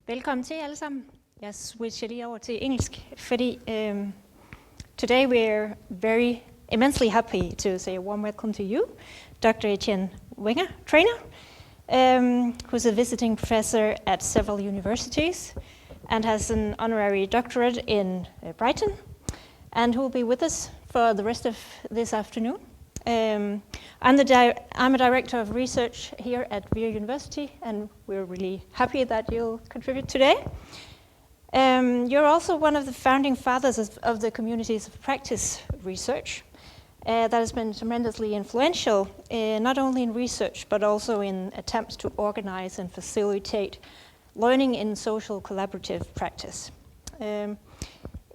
Velkommen til alle sammen. Jeg switcher lige over til engelsk, fordi today we're very immensely happy to say a warm welcome to you, Dr. Etienne Wenger-Trayner, who's a visiting professor at several universities and has an honorary doctorate in Brighton, and who will be with us for the rest of this afternoon. I'm a director of research here at Via University, and we're really happy that you'll contribute today. You're also one of the founding fathers of the communities of practice research that has been tremendously influential, not only in research, but also in attempts to organize and facilitate learning in social collaborative practice.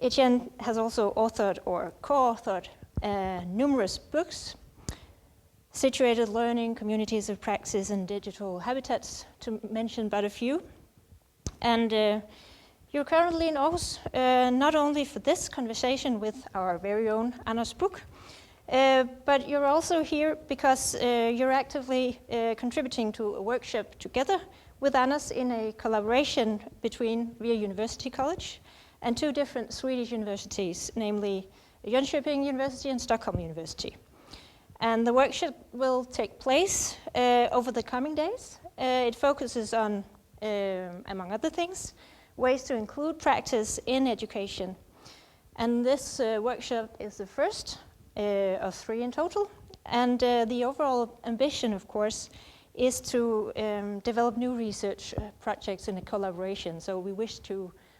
Etienne has also authored or co-authored numerous books, Situated Learning, Communities of Praxis, and Digital Habitats, to mention but a few. And you're currently in Aarhus, not only for this conversation with our very own Anders Buch, but you're also here because you're actively contributing to a workshop together with Anders in a collaboration between Via University College and two different Swedish universities, namely Jönköping University and Stockholm University. And the workshop will take place over the coming days. It focuses on, among other things, ways to include practice in education. And this workshop is the first of 3 in total. And the overall ambition, of course, is to develop new research projects in a collaboration. So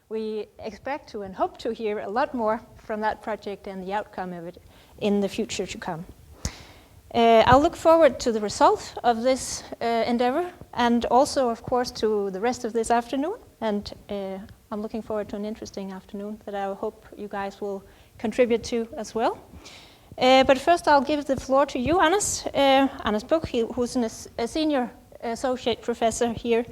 we expect to and hope to hear a lot more from that project and the outcome of it in the future to come. I'll look forward to the result of this endeavor, and also, of course, to the rest of this afternoon. And I'm looking forward to an interesting afternoon that I hope you guys will contribute to as well. But first, I'll give the floor to you, Anders Buch, who's a senior associate professor here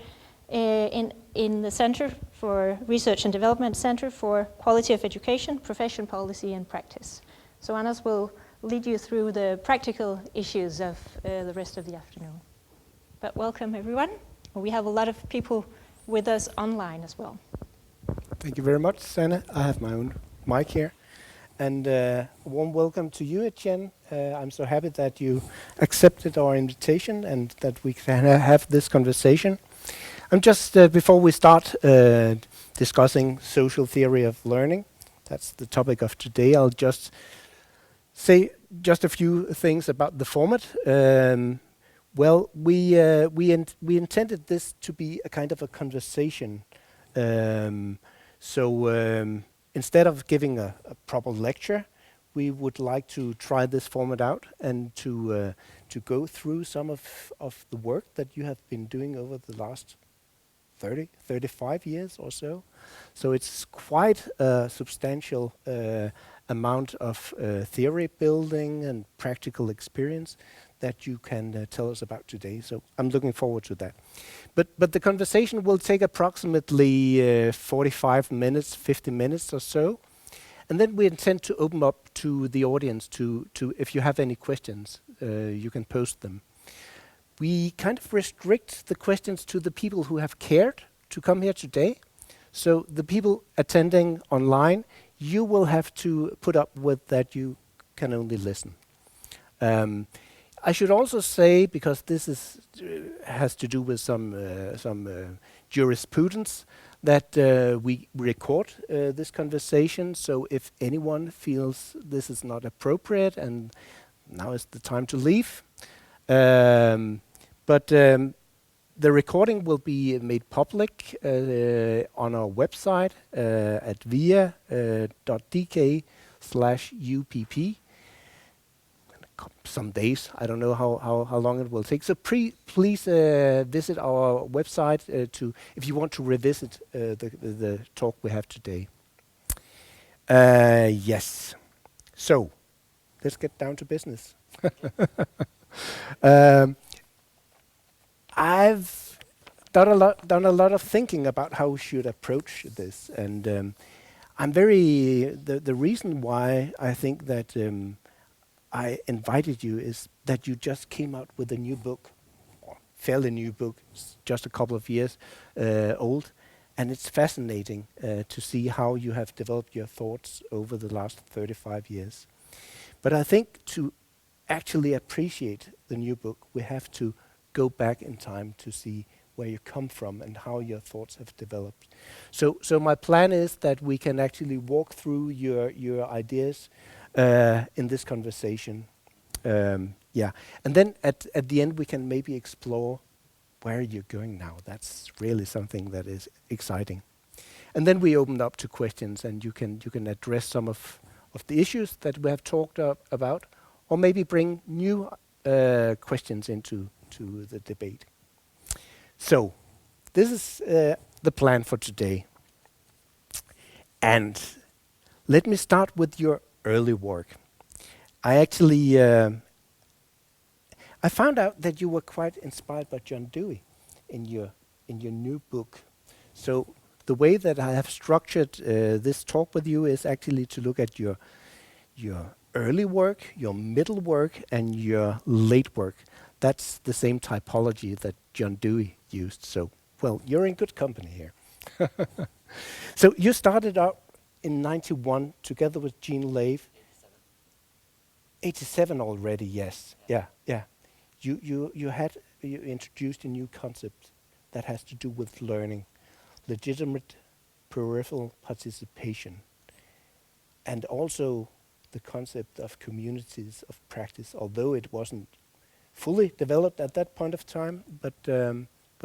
in the Center for Research and Development Center for Quality of Education, Profession, Policy, and Practice. So Anders will lead you through the practical issues of the rest of the afternoon. But welcome, everyone. We have a lot of people with us online as well. Thank you very much, Sanna. I have my own mic here. And a warm welcome to you, Etienne. I'm so happy that you accepted our invitation and that we can have this conversation. I'm just, before we start discussing social theory of learning, that's the topic of today, I'll just say just a few things about the format. Well, we intended this to be a kind of a conversation. Instead of giving a proper lecture, we would like to try this format out and to go through some of the work that you have been doing over the last 35 years or so. So it's quite a substantial amount of theory building and practical experience that you can tell us about today. So I'm looking forward to that. But the conversation will take approximately 45 minutes, 50 minutes or so. And then we intend to open up to the audience to if you have any questions, you can post them. We kind of restrict the questions to the people who have cared to come here today. So the people attending online, you will have to put up with that you can only listen. I should also say, because this has to do with some jurisprudence, that we record this conversation. So if anyone feels this is not appropriate, and now is the time to leave. But the recording will be made public on our website at via.dk/UPP. Some days, I don't know how long it will take. So please visit our website if you want to revisit the talk we have today. Yes. So let's get down to business. I've done a lot of thinking about how we should approach this, and the reason why I think that I invited you is that you just came out with a new book, or fairly new book, just a couple of years old, and it's fascinating to see how you have developed your thoughts over the last 35 years. But I think to actually appreciate the new book, we have to go back in time to see where you come from and how your thoughts have developed. So my plan is that we can actually walk through your ideas in this conversation. Yeah, and then at the end we can maybe explore where you're going now. That's really something that is exciting. And then we open up to questions, and you can address some of the issues that we have talked about, or maybe bring new questions into the debate. So, this is the plan for today. And let me start with your early work. I actually I found out that you were quite inspired by John Dewey in your new book. So the way that I have structured this talk with you is actually to look at your early work, your middle work, and your late work. That's the same typology that John Dewey used. So, well, you're in good company here. So you started out in 91 together with Jean Lave. 87 already, yes. Yeah. You introduced a new concept that has to do with learning, legitimate peripheral participation, and also the concept of communities of practice, although it wasn't fully developed at that point of time, but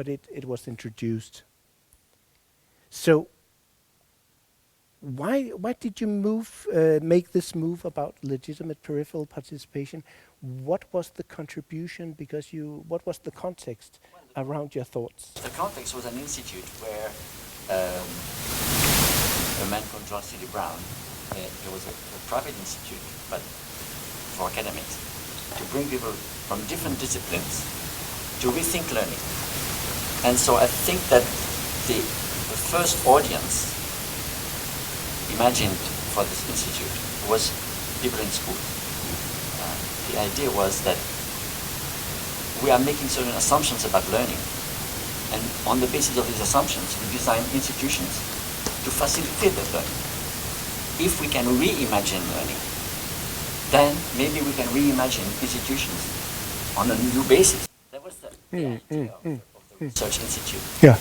it was introduced. So why did you make this move about legitimate peripheral participation? What was the contribution? What was the context around your thoughts? The context was an institute where a man called John C. Brown, it was a private institute, but for academics, to bring people from different disciplines to rethink learning. And so I think that the first audience imagined for this institute was people in school. The idea was that we are making certain assumptions about learning, and on the basis of these assumptions, we design institutions to facilitate that learning. If we can reimagine learning, then maybe we can reimagine institutions on a new basis. That was the idea of the Research Institute. Yeah.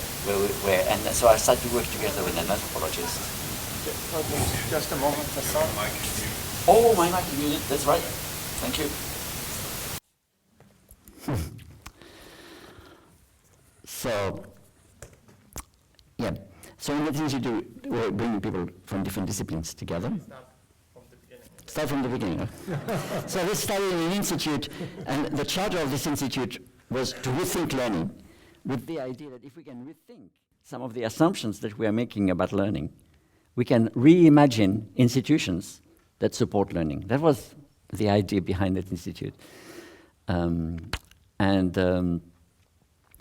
And so I started to work together with an anthropologist. Just a moment. Oh, my mic is muted. That's right. Thank you. So, yeah. So in that institute, we're bringing people from different disciplines together. Start from the beginning. Huh? So we started in an institute, and the charter of this institute was to rethink learning, with the idea that if we can rethink some of the assumptions that we are making about learning, we can reimagine institutions that support learning. That was the idea behind that institute.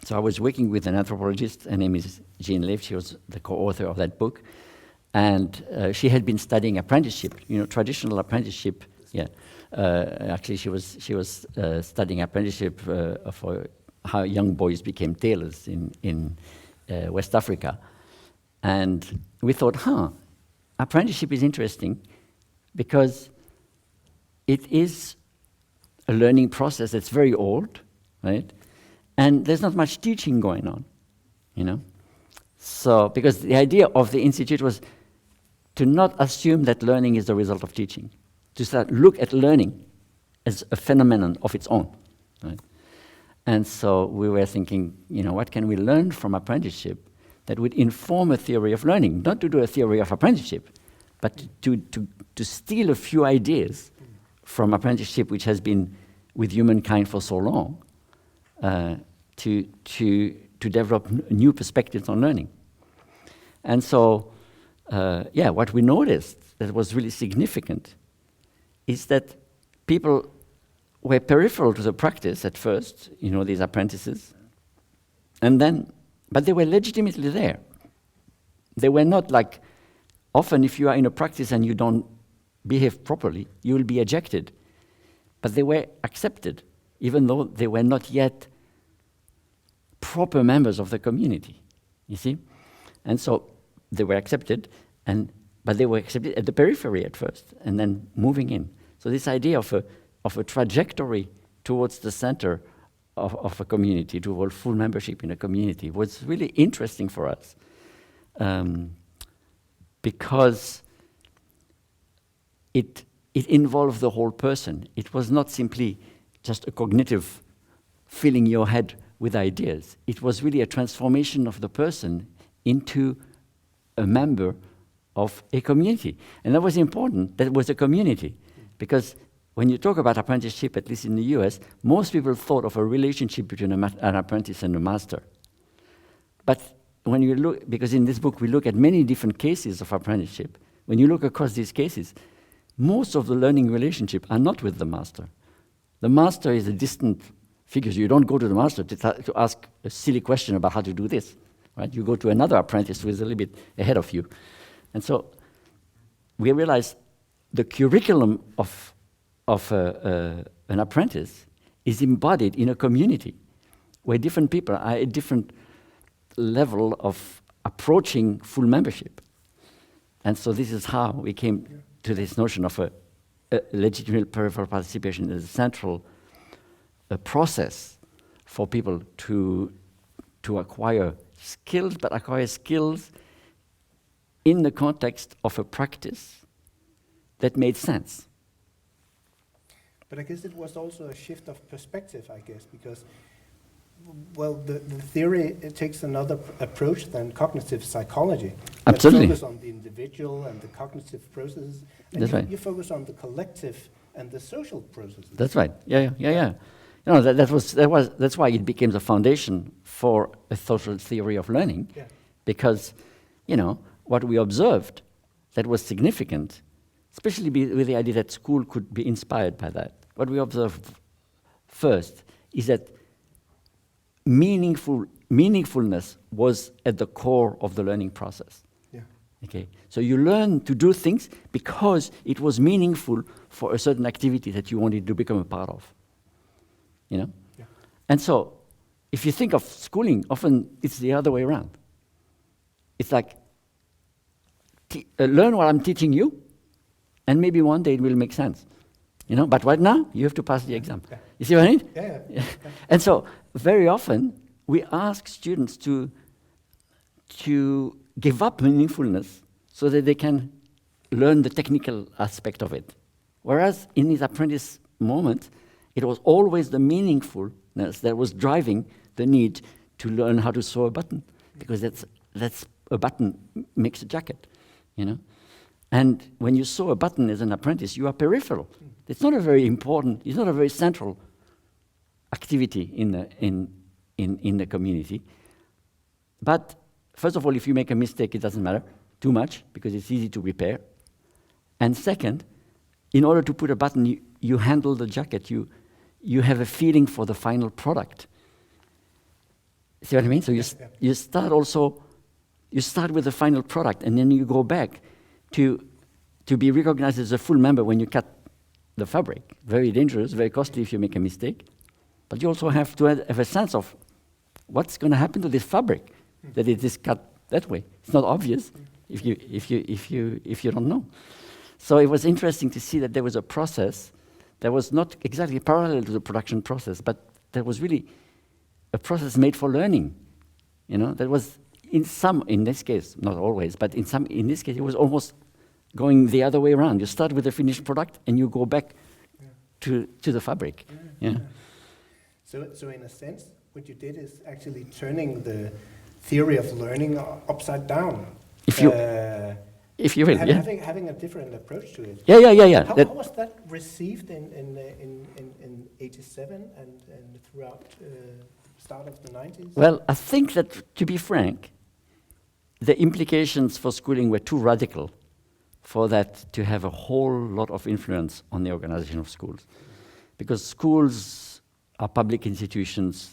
So I was working with an anthropologist. Her name is Jean Lave. She was the co-author of that book. And she had been studying apprenticeship, traditional apprenticeship. Yeah, actually she was studying apprenticeship for how young boys became tailors in West Africa. And we thought, apprenticeship is interesting because it is a learning process that's very old, right? And there's not much teaching going on, So, because the idea of the institute was to not assume that learning is the result of teaching, to start look at learning as a phenomenon of its own, right? And so we were thinking, what can we learn from apprenticeship that would inform a theory of learning? Not to do a theory of apprenticeship, but to steal a few ideas from apprenticeship, which has been with humankind for so long, to develop new perspectives on learning. And so, what we noticed that was really significant is that people were peripheral to the practice at first, these apprentices, but they were legitimately there. They were not like, often if you are in a practice and you don't behave properly, you will be ejected. But they were accepted, even though they were not yet proper members of the community, you see? And so they were accepted, but they were accepted at the periphery at first, and then moving in. So this idea of a trajectory towards the center of a community, toward full membership in a community, was really interesting for us, because it involved the whole person. It was not simply just a cognitive filling your head with ideas. It was really a transformation of the person into a member of a community. And that was important, that it was a community. Because when you talk about apprenticeship, at least in the US, most people thought of a relationship between an apprentice and a master. But when you look, because in this book we look at many different cases of apprenticeship, when you look across these cases, most of the learning relationships are not with the master. The master is a distant figure. You don't go to the master to ask a silly question about how to do this, right? You go to another apprentice who is a little bit ahead of you. And so we realize the curriculum of an apprentice is embodied in a community where different people are at different level of approaching full membership. And so this is how we came to this notion of a legitimate peripheral participation as a central process for people to acquire skills, but acquire skills in the context of a practice that made sense. But I guess it was also a shift of perspective, I guess, because, well, the theory, it takes another approach than cognitive psychology. Absolutely. You focus on the individual and the cognitive processes, and That's right. You focus on the collective and the social processes. That's right. Yeah. You know, that's why it became the foundation for a social theory of learning, because, you know, what we observed that was significant, especially with the idea that school could be inspired by that. What we observed first is that meaningfulness was at the core of the learning process. Yeah. Okay, so you learn to do things because it was meaningful for a certain activity that you wanted to become a part of. You know? Yeah. And so, if you think of schooling, often it's the other way around. It's like, learn what I'm teaching you, and maybe one day it will make sense. You know, but right now, you have to pass the exam. Yeah. You see what I mean? Yeah. And so, very often, we ask students to give up meaningfulness so that they can learn the technical aspect of it. Whereas in this apprentice moment, it was always the meaningfulness that was driving the need to learn how to sew a button, because that's a button makes a jacket, you know. And when you sew a button as an apprentice, you are peripheral. It's not a very important, it's not a very central activity in the community. But first of all, if you make a mistake, it doesn't matter too much because it's easy to repair. And second, in order to put a button, you handle the jacket. You have a feeling for the final product. See what I mean? So you start with the final product, and then you go back to be recognized as a full member when you cut the fabric. Very dangerous, very costly if you make a mistake. But you also have to have a sense of what's going to happen to this fabric that it is cut that way. It's not obvious if you don't know. So it was interesting to see that there was a process that was not exactly parallel to the production process, but that was really a process made for learning. You know, that was in this case, not always, but in this case, it was almost going the other way around. You start with the finished product and you go back to the fabric. Yeah. So in a sense, what you did is actually turning the theory of learning upside down. If you will, having a different approach to it. Yeah. How was that received in '87 and throughout start of the '90s? Well, I think that, to be frank, the implications for schooling were too radical for that to have a whole lot of influence on the organization of schools. Because schools are public institutions.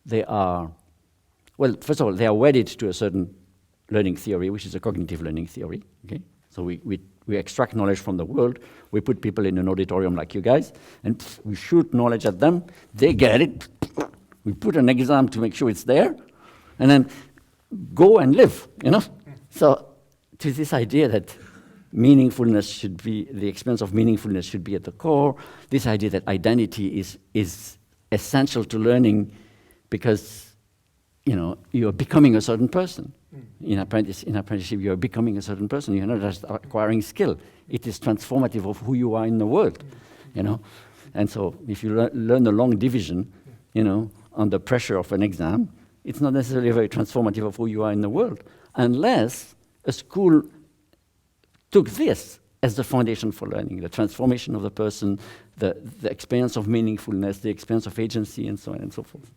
They are, well, first of all, they are wedded to a certain learning theory, which is a cognitive learning theory. Okay, so we extract knowledge from the world. We put people in an auditorium like you guys, and we shoot knowledge at them. They get it. We put an exam to make sure it's there, and then go and live, you know? So to this idea that meaningfulness should be, the experience of meaningfulness should be at the core, this idea that identity is essential to learning because, you know, you're becoming a certain person. In apprenticeship, you're becoming a certain person. You're not just acquiring skill. It is transformative of who you are in the world, you know? And so if you learn a long division, you know, under pressure of an exam, it's not necessarily very transformative of who you are in the world, unless a school took this as the foundation for learning, the transformation of the person, the experience of meaningfulness, the experience of agency, and so on and so forth.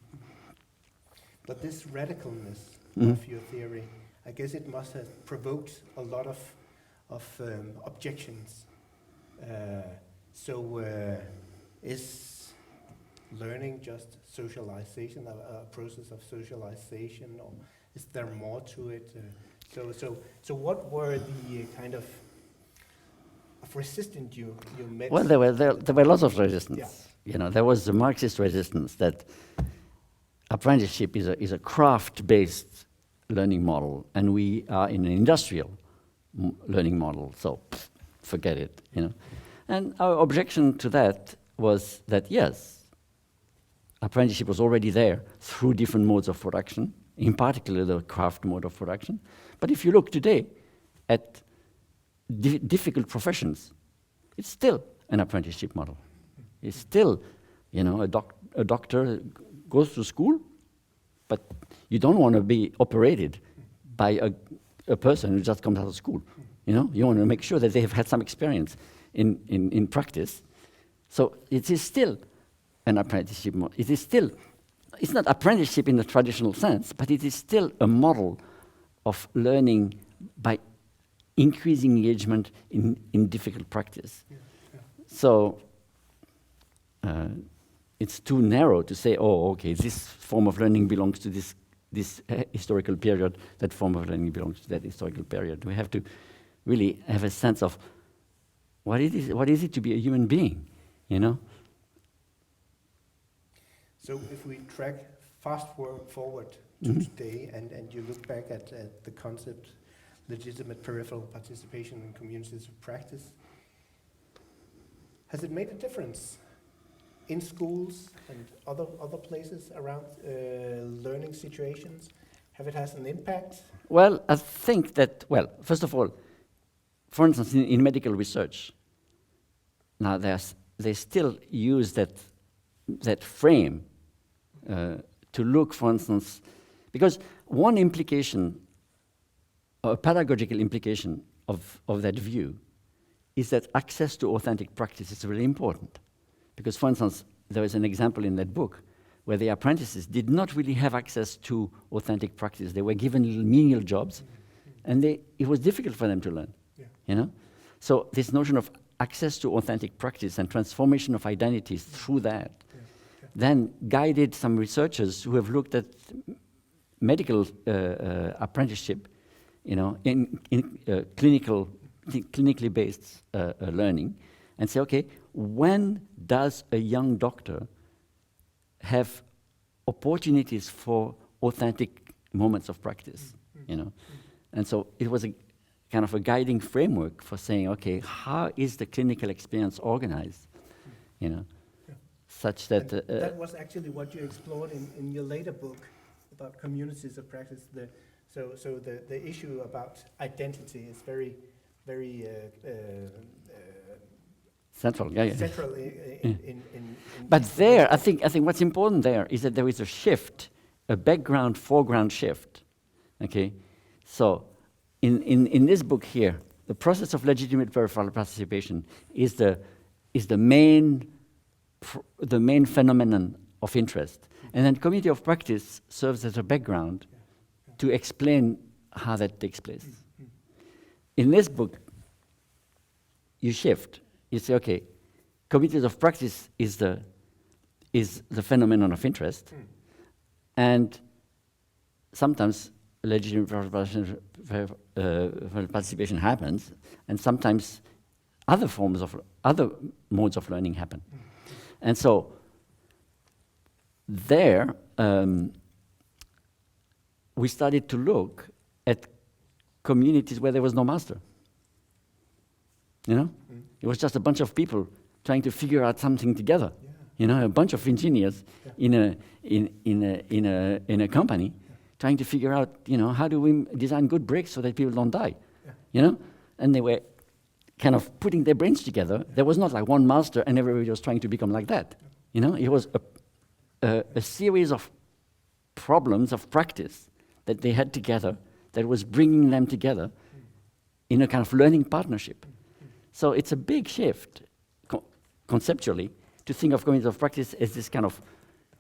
But this radicalness of your theory, I guess it must have provoked a lot of objections. Is learning just socialization, a process of socialization, or is there more to it? So what were the kind of resistance you met? Well, there were lots of resistance. Yeah. You know, there was the Marxist resistance that apprenticeship is a craft-based learning model, and we are in an industrial learning model. So forget it. You know, and our objection to that was that yes, apprenticeship was already there through different modes of production, in particular the craft mode of production. But if you look today at difficult professions, it's still an apprenticeship model. It's still, you know, a doctor goes to school, but you don't want to be operated by a person who just comes out of school. You know, you want to make sure that they have had some experience in practice. So it is still an apprenticeship model. It is still, it's not apprenticeship in the traditional sense, but it is still a model of learning by increasing engagement in difficult practice. Yeah, yeah. So it's too narrow to say, oh, okay, this form of learning belongs to this historical period, that form of learning belongs to that historical period. We have to really have a sense of what is it to be a human being, you know? So if we track forward to today and you look back at the concept legitimate peripheral participation in communities of practice, has it made a difference in schools and other places around learning situations? Have it has an impact? Well, I think that, well, first of all, for instance, in medical research, now they still use that frame to look, for instance, because one implication, a pedagogical implication of that view is that access to authentic practice is really important. Because, for instance, there is an example in that book where the apprentices did not really have access to authentic practice. They were given little menial jobs, and it was difficult for them to learn. Yeah. You know? So this notion of access to authentic practice and transformation of identities through that then guided some researchers who have looked at medical apprenticeship, you know, in clinically based learning, and say, okay, when does a young doctor have opportunities for authentic moments of practice, you know? And so it was a kind of a guiding framework for saying, okay, how is the clinical experience organized, you know, such that... that was actually what you explored in your later book about communities of practice. So the issue about identity is very central, yeah. Central in but there, I think what's important there is that there is a shift, a background-foreground shift. Okay, so in this book here, the process of legitimate peripheral participation is the main phenomenon of interest, and then community of practice serves as a background to explain how that takes place. In this book, you shift. You say, okay, communities of practice is the phenomenon of interest, and sometimes legitimate participation happens, and sometimes other modes of learning happen. And so there, we started to look at communities where there was no master. You know? It was just a bunch of people trying to figure out something together. Yeah. You know, a bunch of engineers Yeah. in a company trying to figure out, you know, how do we design good bricks so that people don't die? Yeah. You know? And they were kind of putting their brains together. Yeah. There was not like one master and everybody was trying to become like that. You know, it was a series of problems of practice that they had together that was bringing them together in a kind of learning partnership. So it's a big shift conceptually to think of communities of practice as this kind of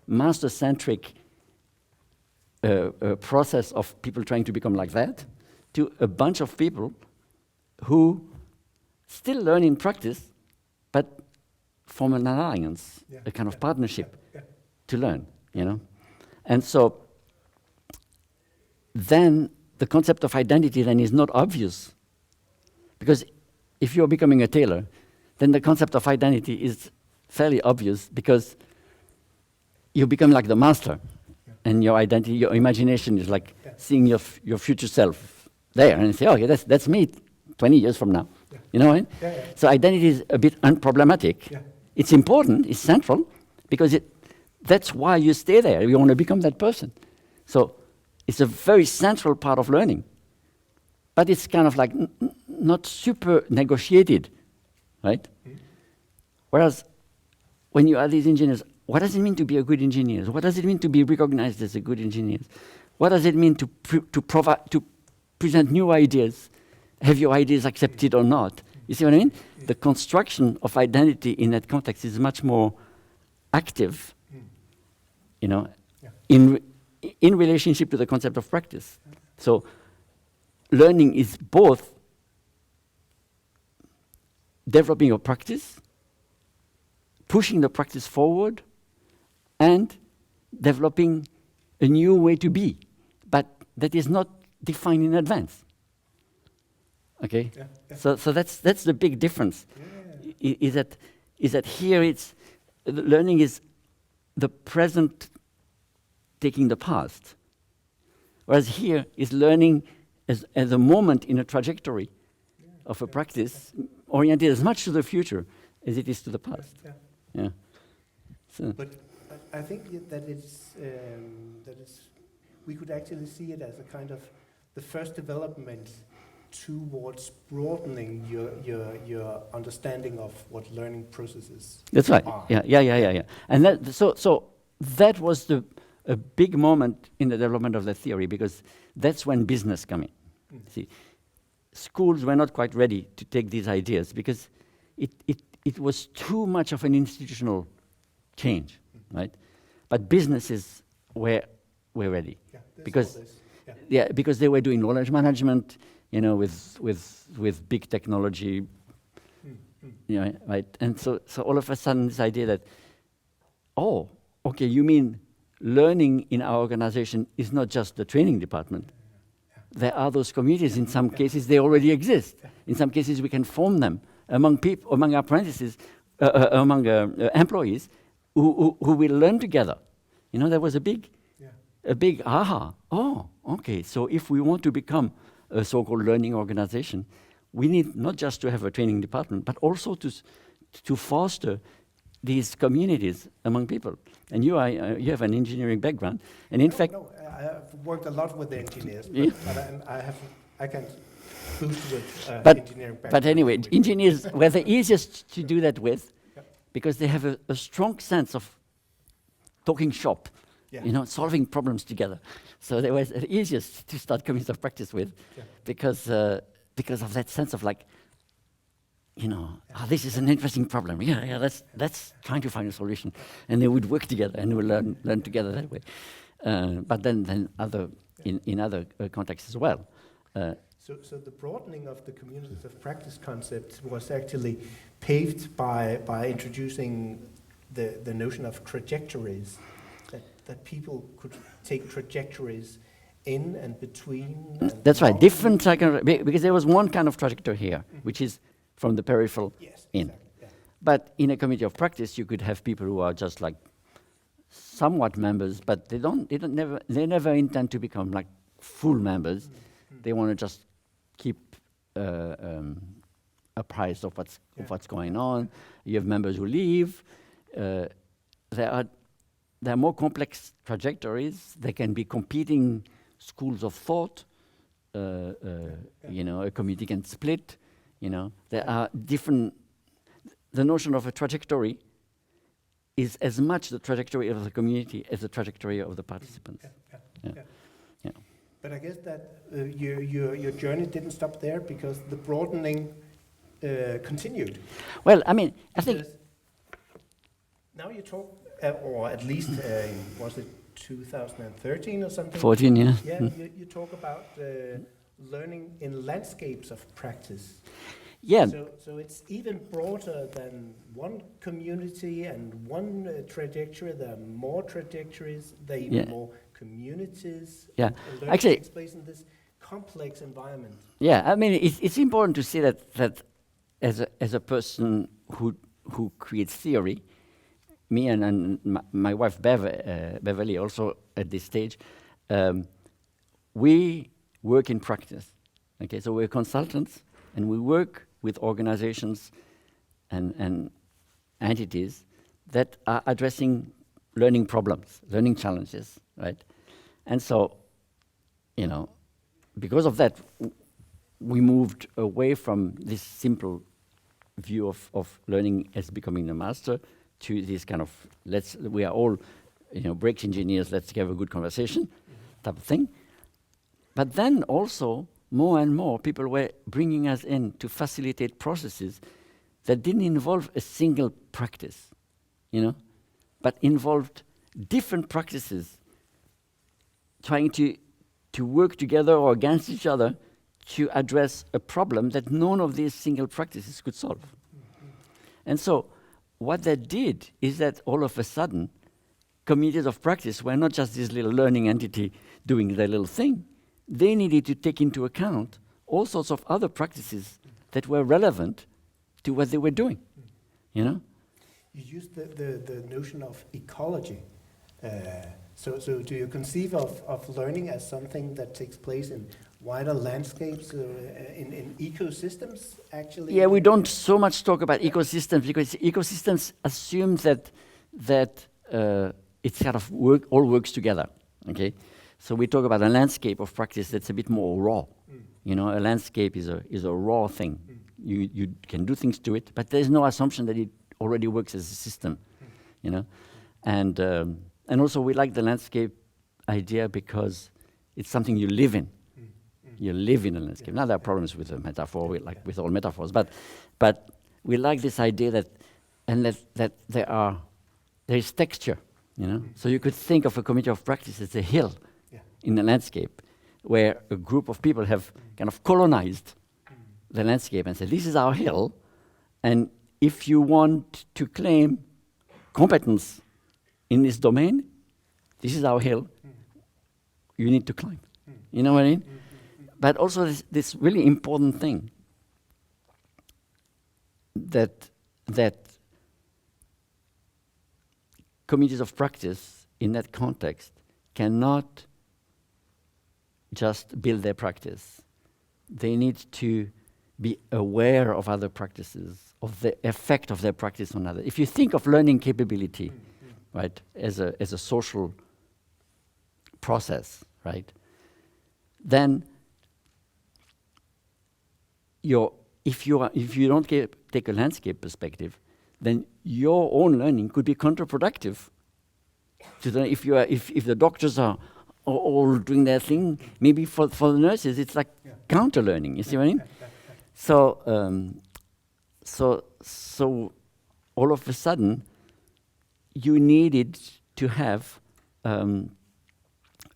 master-centric process of people trying to become like that, to a bunch of people who still learn in practice, but form an alliance, a kind of partnership to learn, you know. And so then the concept of identity then is not obvious, because if you're becoming a tailor, then the concept of identity is fairly obvious, because you become like the master, and your identity, your imagination is like seeing your future self there, and say, oh yeah, that's me 20 years from now. You know what I mean? So identity is a bit unproblematic. It's important, it's central, because that's why you stay there. You want to become that person. So it's a very central part of learning. But it's kind of like not super negotiated, right? Whereas when you are these engineers, what does it mean to be a good engineer? What does it mean to be recognized as a good engineer? What does it mean to present new ideas? Have your ideas accepted or not? You see what I mean? The construction of identity in that context is much more active, you know, in relationship to the concept of practice. So learning is both developing your practice, pushing the practice forward, and developing a new way to be, but that is not defined in advance. Okay, so that's the big difference. Is that here it's learning is the present taking the past, whereas here is learning as a moment in a trajectory of a practice oriented as much to the future as it is to the past. Yeah. So. But I think that we could actually see it as a kind of the first development towards broadening your understanding of what learning processes That's right. are. Yeah. And so that was a big moment in the development of the theory, because that's when business came in. See, schools were not quite ready to take these ideas because it was too much of an institutional change, right? But businesses were ready because because they were doing knowledge management, you know, with big technology, you know, right? And so all of a sudden this idea that, oh, okay, you mean learning in our organization is not just the training department. There are those communities. In some cases, they already exist. In some cases, we can form them among people, among apprentices, among employees who will learn together. You know, there was a big aha. Oh, okay. So if we want to become a so-called learning organization, we need not just to have a training department, but also to foster these communities among people. And you have an engineering background, and in fact, I have worked a lot with the engineers, but I can boost with engineering background. But anyway, engineers were the easiest to do that with, because they have a strong sense of talking shop, you know, solving problems together. So they were the easiest to start communities of practice with, because of that sense of like, you know, this is an interesting problem. Let's try to find a solution, and they would work together and would learn together that way. But then in other contexts as well. So the broadening of the communities of practice concept was actually paved by introducing the notion of trajectories, that people could take trajectories in and between. That's right, different because there was one kind of trajectory here, which is from the peripheral in. Exactly, But in a community of practice, you could have people who are just like somewhat members, but they never intend to become like full members. They want to just keep apprised of what's going on. You have members who leave. There are more complex trajectories. There can be competing schools of thought. You know, a community can split. You know, there are different. The notion of a trajectory is as much the trajectory of the community as the trajectory of the participants. Yeah. But I guess that your journey didn't stop there, because the broadening continued. Well, I mean, I think now you talk, or at least was it 2013 or something? 14, yeah. Yeah, you talk about learning in landscapes of practice. Yeah. So it's even broader than one community and one trajectory. There are more trajectories. There are even more communities. Yeah, and learning actually, takes place in this complex environment. yeah. I mean, it's important to see that as a person who creates theory, me and my wife Beverly also at this stage, we work in practice. Okay, so we're consultants and we work with organizations and entities that are addressing learning problems, learning challenges, right? And so, you know, because of that, we moved away from this simple view of learning as becoming the master to this kind of, we are all, you know, brakes engineers, let's have a good conversation type of thing. But then also, more and more people were bringing us in to facilitate processes that didn't involve a single practice, you know, but involved different practices trying to work together or against each other to address a problem that none of these single practices could solve. And so what that did is that all of a sudden, communities of practice were not just this little learning entity doing their little thing. They needed to take into account all sorts of other practices that were relevant to what they were doing, you know? You used the notion of ecology. So do you conceive of learning as something that takes place in wider landscapes, in ecosystems, actually? Yeah, we don't so much talk about ecosystems, because ecosystems assume that it's kind of all works together, okay? So we talk about a landscape of practice that's a bit more raw. You know, a landscape is a raw thing. You can do things to it, but there's no assumption that it already works as a system, you know? And also we like the landscape idea because it's something you live in. You live in a landscape. Now there are problems with the metaphor, with all metaphors, but we like this idea that there is texture, you know? So you could think of a community of practice as a hill in the landscape, where a group of people have kind of colonized the landscape and said, this is our hill, and if you want to claim competence in this domain, this is our hill, you need to climb. You know what I mean? But also this really important thing that communities of practice in that context cannot just build their practice. They need to be aware of other practices, of the effect of their practice on others. If you think of learning capability, right, as a social process, right, then if you don't take a landscape perspective, then your own learning could be counterproductive. If the doctors are all doing their thing, maybe for the nurses it's like counter learning. You see what I mean? So all of a sudden, you needed to have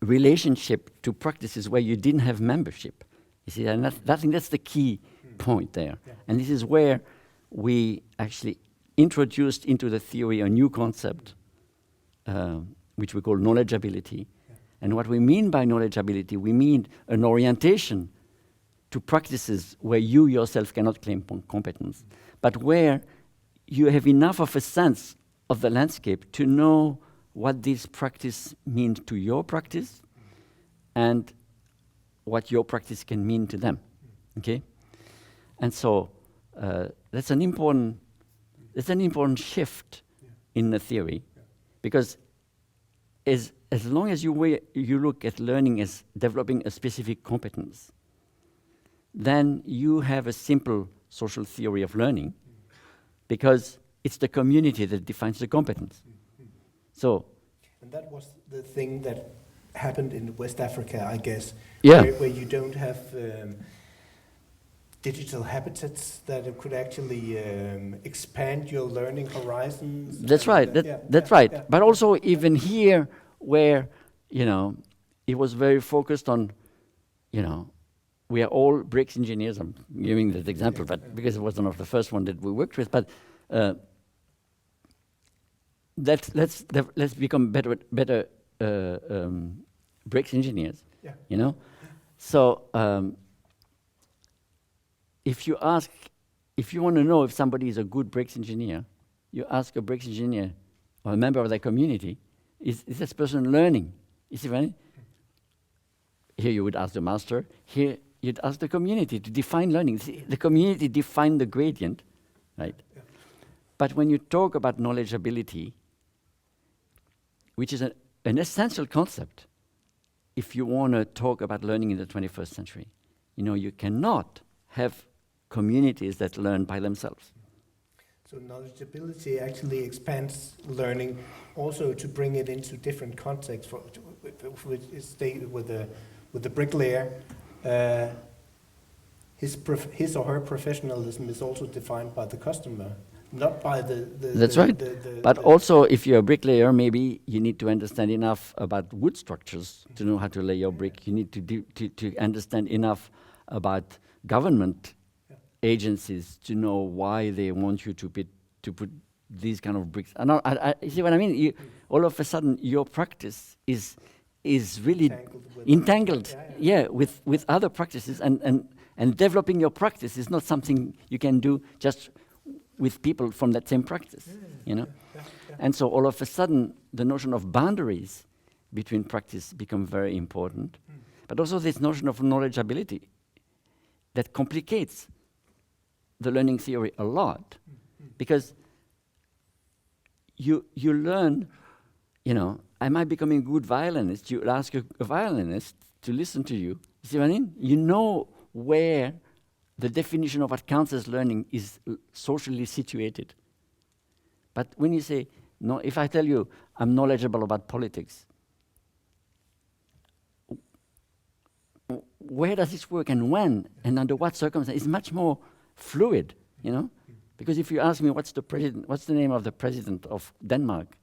relationship to practices where you didn't have membership. You see, and I think that's the key point there. And this is where we actually introduced into the theory a new concept, which we call knowledgeability. And what we mean by knowledgeability, we mean an orientation to practices where you yourself cannot claim competence, but where you have enough of a sense of the landscape to know what this practice means to your practice and what your practice can mean to them. Okay, and so that's an important shift in the theory, because as long as you look at learning as developing a specific competence, then you have a simple social theory of learning, because it's the community that defines the competence. So, and that was the thing that happened in West Africa, I guess, yeah, where you don't have digital habitats that could actually expand your learning horizons. That's right. That's right. Yeah. But also even here, where it was very focused on, we are all bricks engineers. I'm giving that example, but because it was one of the first one that we worked with. But let's become better bricks engineers. Yeah. So if you want to know if somebody is a good bricks engineer, you ask a bricks engineer or a member of that community, is this person learning? You see what I mean? Here you would ask the master. Here you'd ask the community to define learning. See, the community define the gradient, right? Yeah. But when you talk about knowledgeability, which is an essential concept, if you want to talk about learning in the 21st century, you cannot have communities that learn by themselves. So knowledgeability actually expands learning also to bring it into different contexts. With the bricklayer, his or her professionalism is also defined by the customer, not by the That's right. But also, if you're a bricklayer, maybe you need to understand enough about wood structures to know how to lay your brick. You need to understand enough about government agencies to know why they want you to put these kind of bricks. You see what I mean? All of a sudden, your practice is really entangled with other practices, and developing your practice is not something you can do just with people from that same practice, And so all of a sudden, the notion of boundaries between practice become very important, but also this notion of knowledgeability that complicates the learning theory a lot, because you learn, am I becoming a good violinist? You ask a violinist to listen to you. You see what I mean? You know where the definition of what counts as learning is socially situated. But when you say, no, if I tell you I'm knowledgeable about politics, where does this work and when and under what circumstances? It's much more fluid, Because if you ask me what's the name of the president of Denmark,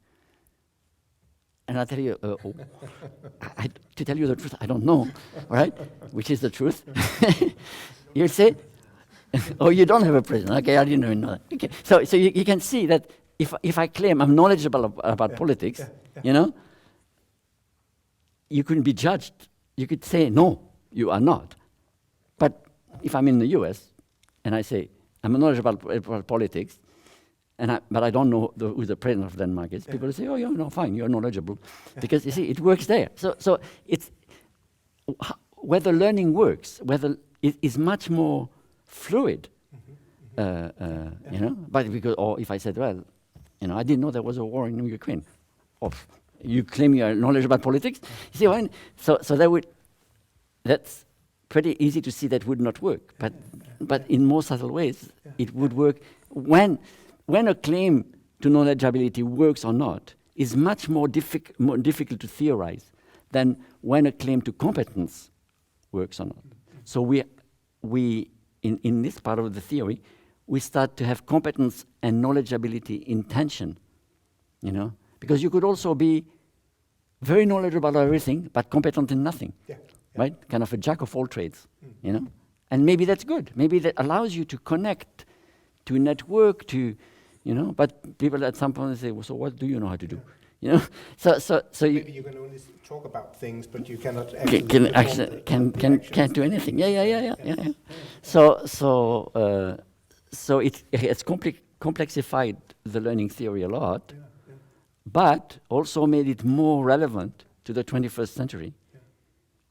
and I tell you, to tell you the truth, I don't know, right? Which is the truth? You say, oh, you don't have a president. Okay, I didn't even know that. Okay, so you can see that if I claim I'm knowledgeable about politics, you couldn't be judged. You could say, no, you are not. But if I'm in the US and I say, I'm knowledgeable about politics, but I don't know who the president of Denmark is, people say, oh, fine, you're knowledgeable. Because, you see, it works there. So it's whether learning works, whether it is much more fluid, But if I said, well, I didn't know there was a war in Ukraine. You claim you are knowledge about politics? You see what I mean? So that's pretty easy to see that would not work. But in more subtle ways, it would work. When a claim to knowledgeability works or not is much more difficult to theorize than when a claim to competence works or not. So we in this part of the theory, we start to have competence and knowledgeability in tension, because you could also be very knowledgeable about everything, but competent in nothing, right? Kind of a jack of all trades, And maybe that's good. Maybe that allows you to connect, to network, but people at some point say, well, so what do you know how to do? So maybe you can only talk about things, but you cannot actually can't do anything. Yeah. So it's complexified the learning theory a lot, but also made it more relevant to the 21st century,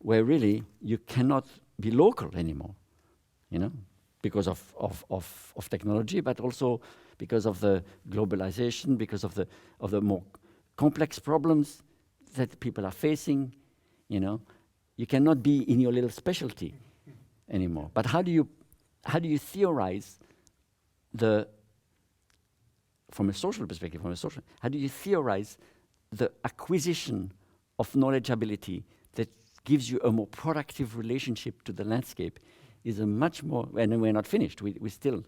where really you cannot be local anymore, because of technology, but also because of the globalization, because of the more complex problems that people are facing. You cannot be in your little specialty anymore. But how do you theorize from a social perspective, how do you theorize the acquisition of knowledgeability that gives you a more productive relationship to the landscape is a much more, and we're not finished, we still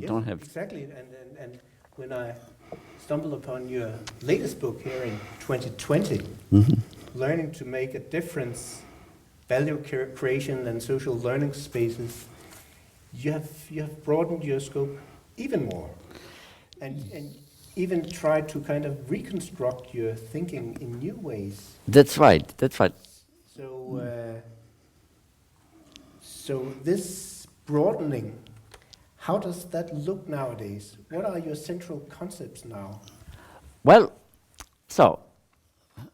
don't have. Exactly, and when I stumbled upon your latest book here in 2020, Learning to Make a Difference, Value Creation and Social Learning Spaces, you have broadened your scope even more, and even tried to kind of reconstruct your thinking in new ways. That's right. So this broadening, how does that look nowadays? What are your central concepts now? Well, so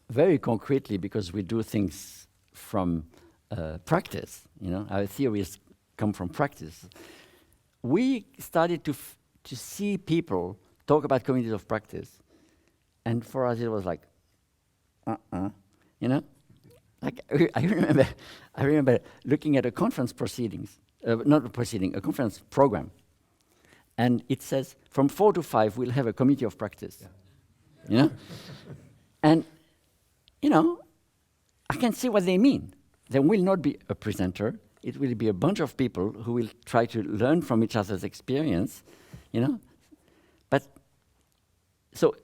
very concretely, because we do things from practice, our theories come from practice. We started to see people talk about communities of practice, and for us it was like, Like I remember looking at a conference proceedings, a conference program, and it says from 4 to 5 we'll have a committee of practice, and I can see what they mean. There will not be a presenter. It will be a bunch of people who will try to learn from each other's experience, But so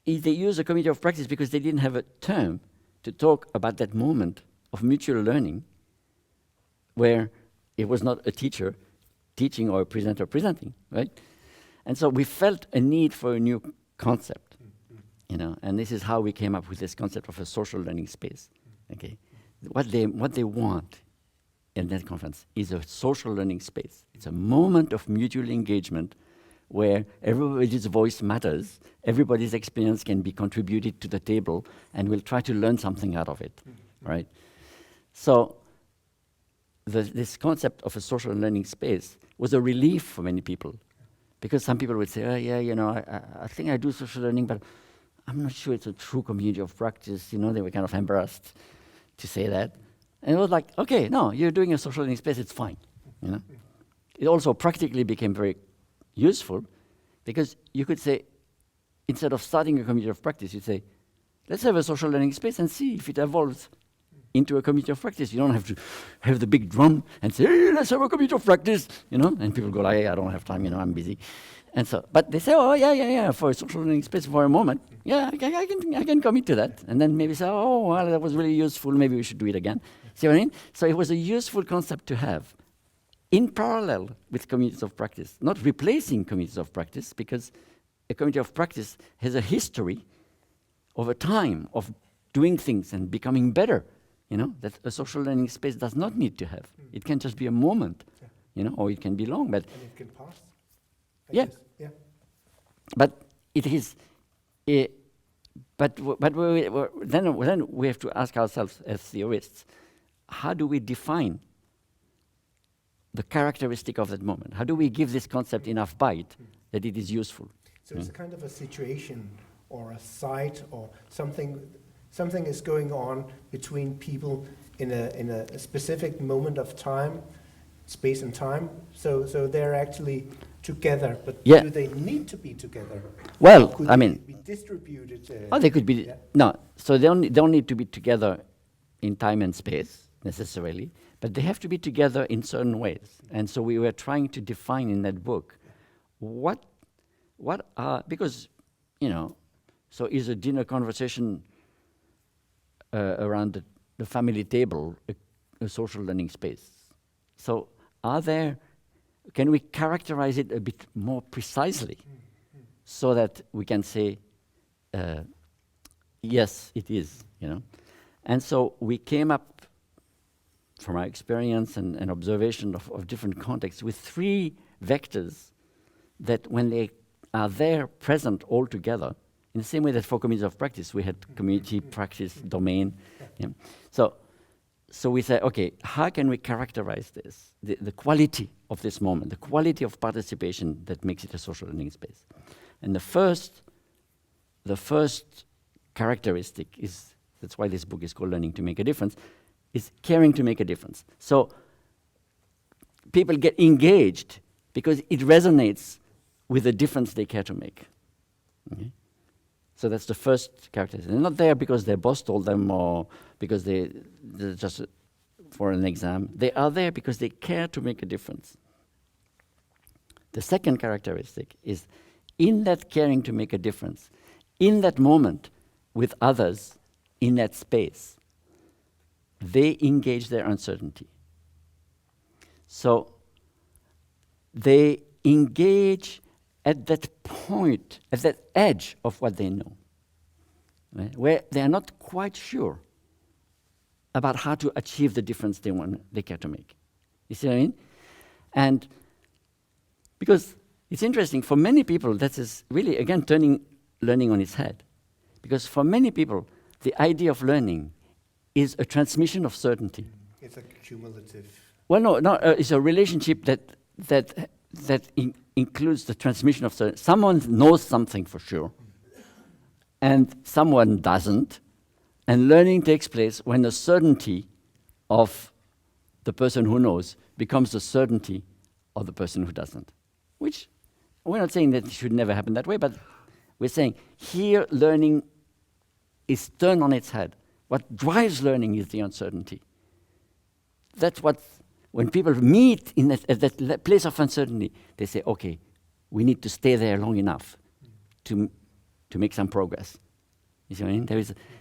they use a committee of practice because they didn't have a term to talk about that moment of mutual learning where it was not a teacher teaching or a presenter presenting, right? And so we felt a need for a new concept, and this is how we came up with this concept of a social learning space. Okay, what they want in that conference is a social learning space. It's a moment of mutual engagement where everybody's voice matters, everybody's experience can be contributed to the table, and we'll try to learn something out of it, right? So this concept of a social learning space was a relief for many people, because some people would say, I think I do social learning, but I'm not sure it's a true community of practice. They were kind of embarrassed to say that. And it was like, okay, no, you're doing a social learning space, it's fine. It also practically became very useful, because you could say, instead of starting a community of practice, you'd say, let's have a social learning space and see if it evolves into a community of practice. You don't have to have the big drum and say, hey, let's have a community of practice, and people go like, hey, I don't have time, I'm busy. And so, but they say, oh, yeah, for a social learning space for a moment, I can commit to that. And then maybe say, oh, well, that was really useful, maybe we should do it again. See what I mean? So it was a useful concept to have in parallel with communities of practice, not replacing communities of practice, because a community of practice has a history over time of doing things and becoming better, that a social learning space does not need to have. It can just be a moment, or it can be long, but... And it can pass. Yeah. But it is... then we have to ask ourselves as theorists, how do we define the characteristic of that moment? How do we give this concept enough bite that it is useful? So it's kind of a situation or a site or something is going on between people in a specific moment of time, space and time. So they're actually together, but do they need to be together? Well, could I they mean, be distributed. They could be. No, so they don't need to be together in time and space necessarily, but they have to be together in certain ways. And so we were trying to define in that book what are, because, so is a dinner conversation around the family table a social learning space? So can we characterize it a bit more precisely so that we can say, yes, it is, And so we came up from our experience and observation of different contexts with 3 vectors that when they are there present all together, in the same way that for communities of practice we had community, practice, domain. Yeah. so we say, okay, how can we characterize this, the quality of this moment, the quality of participation that makes it a social learning space? And the first characteristic is, that's why this book is called Learning to Make a Difference, is caring to make a difference. So people get engaged because it resonates with the difference they care to make. Okay? So that's the first characteristic. They're not there because their boss told them or because they're just for an exam. They are there because they care to make a difference. The second characteristic is in that caring to make a difference, in that moment with others in that space, they engage their uncertainty. So they engage at that point, at that edge of what they know, right? Where they are not quite sure about how to achieve the difference they care to make. You see what I mean? And because it's interesting, for many people, that is really, again, turning learning on its head. Because for many people, the idea of learning is a transmission of certainty. It's a cumulative. Well, no, it's a relationship that includes the transmission of certainty. Someone knows something for sure, and someone doesn't, and learning takes place when the certainty of the person who knows becomes the certainty of the person who doesn't. Which, we're not saying that it should never happen that way, but we're saying here learning is turned on its head. What drives learning is the uncertainty. That's what, when people meet at that place of uncertainty, they say, okay, we need to stay there long enough to make some progress. You see what I mean?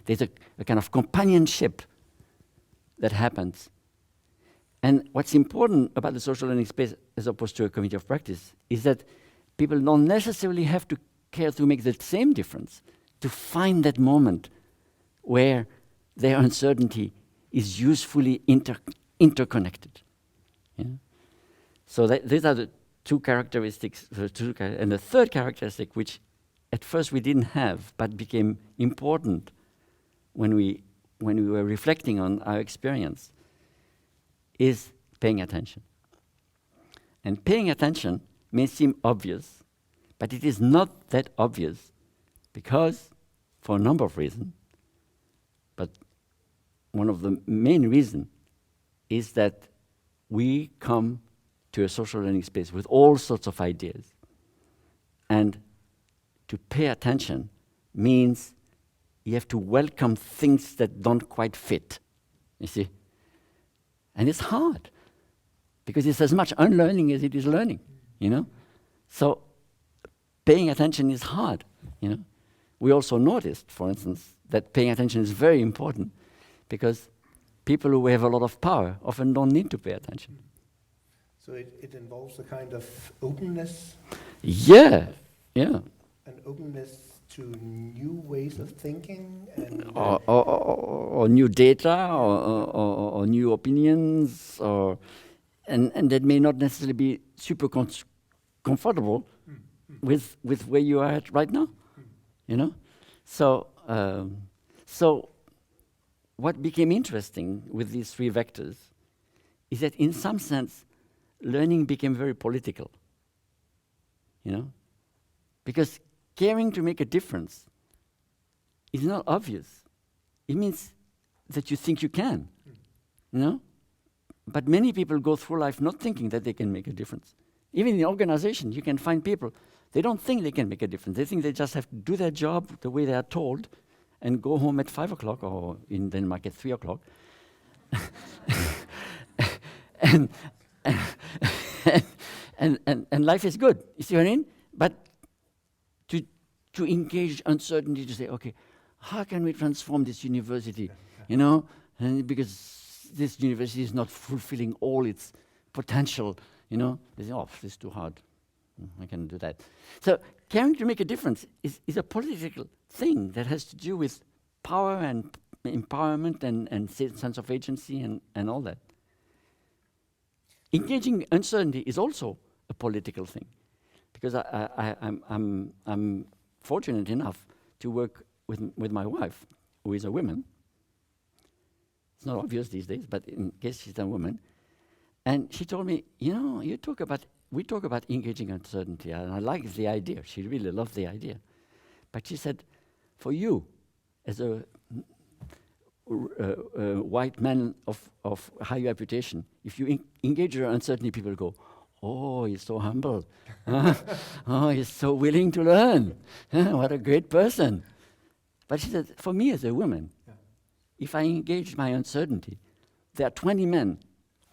There's a kind of companionship that happens. And what's important about the social learning space, as opposed to a community of practice, is that people don't necessarily have to care to make the same difference, to find that moment where their uncertainty is usefully interconnected. Yeah? So these are the two characteristics, and the third characteristic, which at first we didn't have, but became important when we were reflecting on our experience, is paying attention. And paying attention may seem obvious, but it is not that obvious because, for a number of reasons, but one of the main reasons is that we come to a social learning space with all sorts of ideas. And to pay attention means you have to welcome things that don't quite fit, you see? And it's hard, because it's as much unlearning as it is learning, you know? So paying attention is hard, you know? We also noticed, for instance, that paying attention is very important, because people who have a lot of power often don't need to pay attention. So it involves a kind of openness? Yeah. An openness to new ways of thinking? And or new data, or new opinions, and that may not necessarily be super comfortable with where you are at right now, you know? So what became interesting with these three vectors is that in some sense, learning became very political, you know? Because caring to make a difference is not obvious. It means that you think you can, you know? But many people go through life not thinking that they can make a difference. Even in organization, you can find people, they don't think they can make a difference. They think they just have to do their job the way they are told and go home at 5 o'clock, or in Denmark at 3 o'clock. and life is good, you see what I mean? But to engage uncertainty, to say, okay, how can we transform this university, you know? And because this university is not fulfilling all its potential, you know? They say, oh, this is too hard. I can't do that. So caring to make a difference is a political thing that has to do with power and empowerment and sense of agency and all that. Engaging uncertainty is also a political thing, because I'm fortunate enough to work with my wife, who is a woman. It's not obvious these days, but in case she's a woman. And she told me, we talk about engaging uncertainty, and I like the idea. She really loved the idea. But she said, for you, as a white man of high reputation, if you engage your uncertainty, people go, oh, he's so humble. Oh, he's so willing to learn. What a great person. But she said, for me as a woman, if I engage my uncertainty, there are 20 men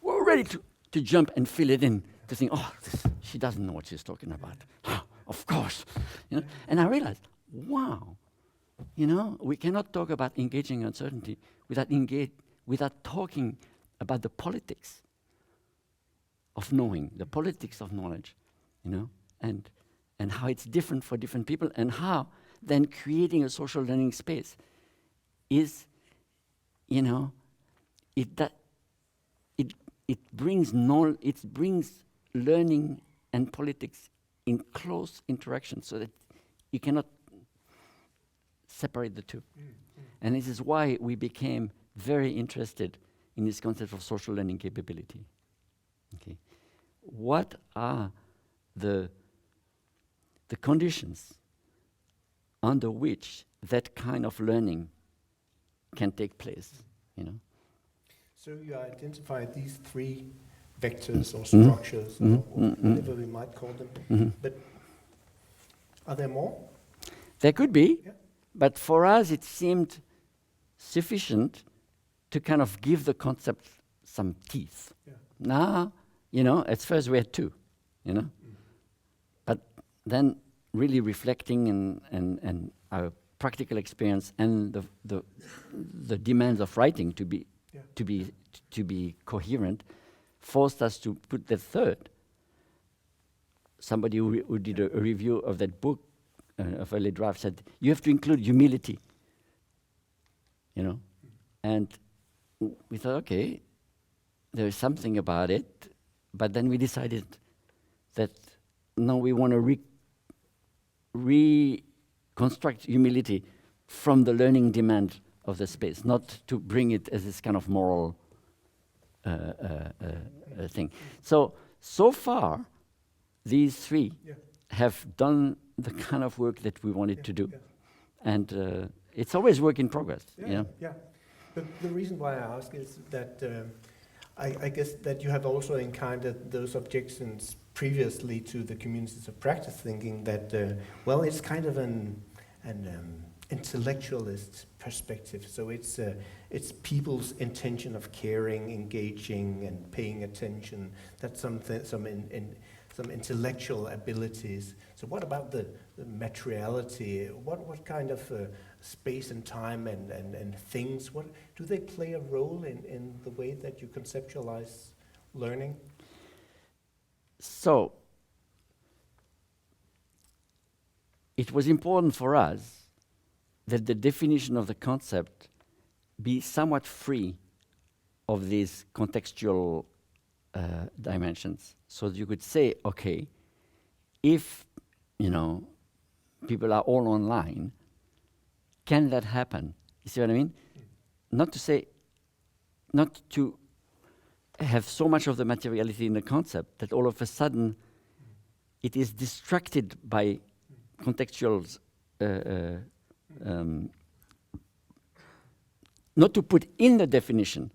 who are ready to jump and fill it in, to think, oh, she doesn't know what she's talking about. Of course. And I realized, wow, we cannot talk about engaging uncertainty without talking about the politics of knowing, the politics of knowledge, and how it's different for different people, and how then creating a social learning space is, it brings learning and politics in close interaction, so that you cannot separate the two. And this is why we became very interested in this concept of social learning capability. Okay. What are the conditions under which that kind of learning can take place, So you identified these three vectors or structures, or whatever we might call them. But are there more? There could be, Yeah. but for us it seemed sufficient to kind of give the concept some teeth. Yeah. Now, at first we had two, but then really reflecting and our practical experience and the demands of writing to be coherent forced us to put the third. Somebody who did a review of that book, of early draft, said you have to include humility. And we thought, okay, there is something about it, but then we decided that no, we want to reconstruct humility from the learning demand of the space, not to bring it as this kind of moral thing. So far, these three have done the kind of work that we wanted to do. And it's always work in progress. Yeah. But the reason why I ask is that I guess that you have also encountered those objections previously to the communities of practice, thinking that, it's kind of an intellectualist perspective. So it's people's intention of caring, engaging, and paying attention. That's some intellectual abilities. So what about the materiality? What kind of space and time and things? What do they play a role in the way that you conceptualize learning? So it was important for us that the definition of the concept be somewhat free of these contextual dimensions. So that you could say, okay, if, people are all online, can that happen? You see what I mean? Not to have so much of the materiality in the concept that all of a sudden it is distracted by contextuals, not to put in the definition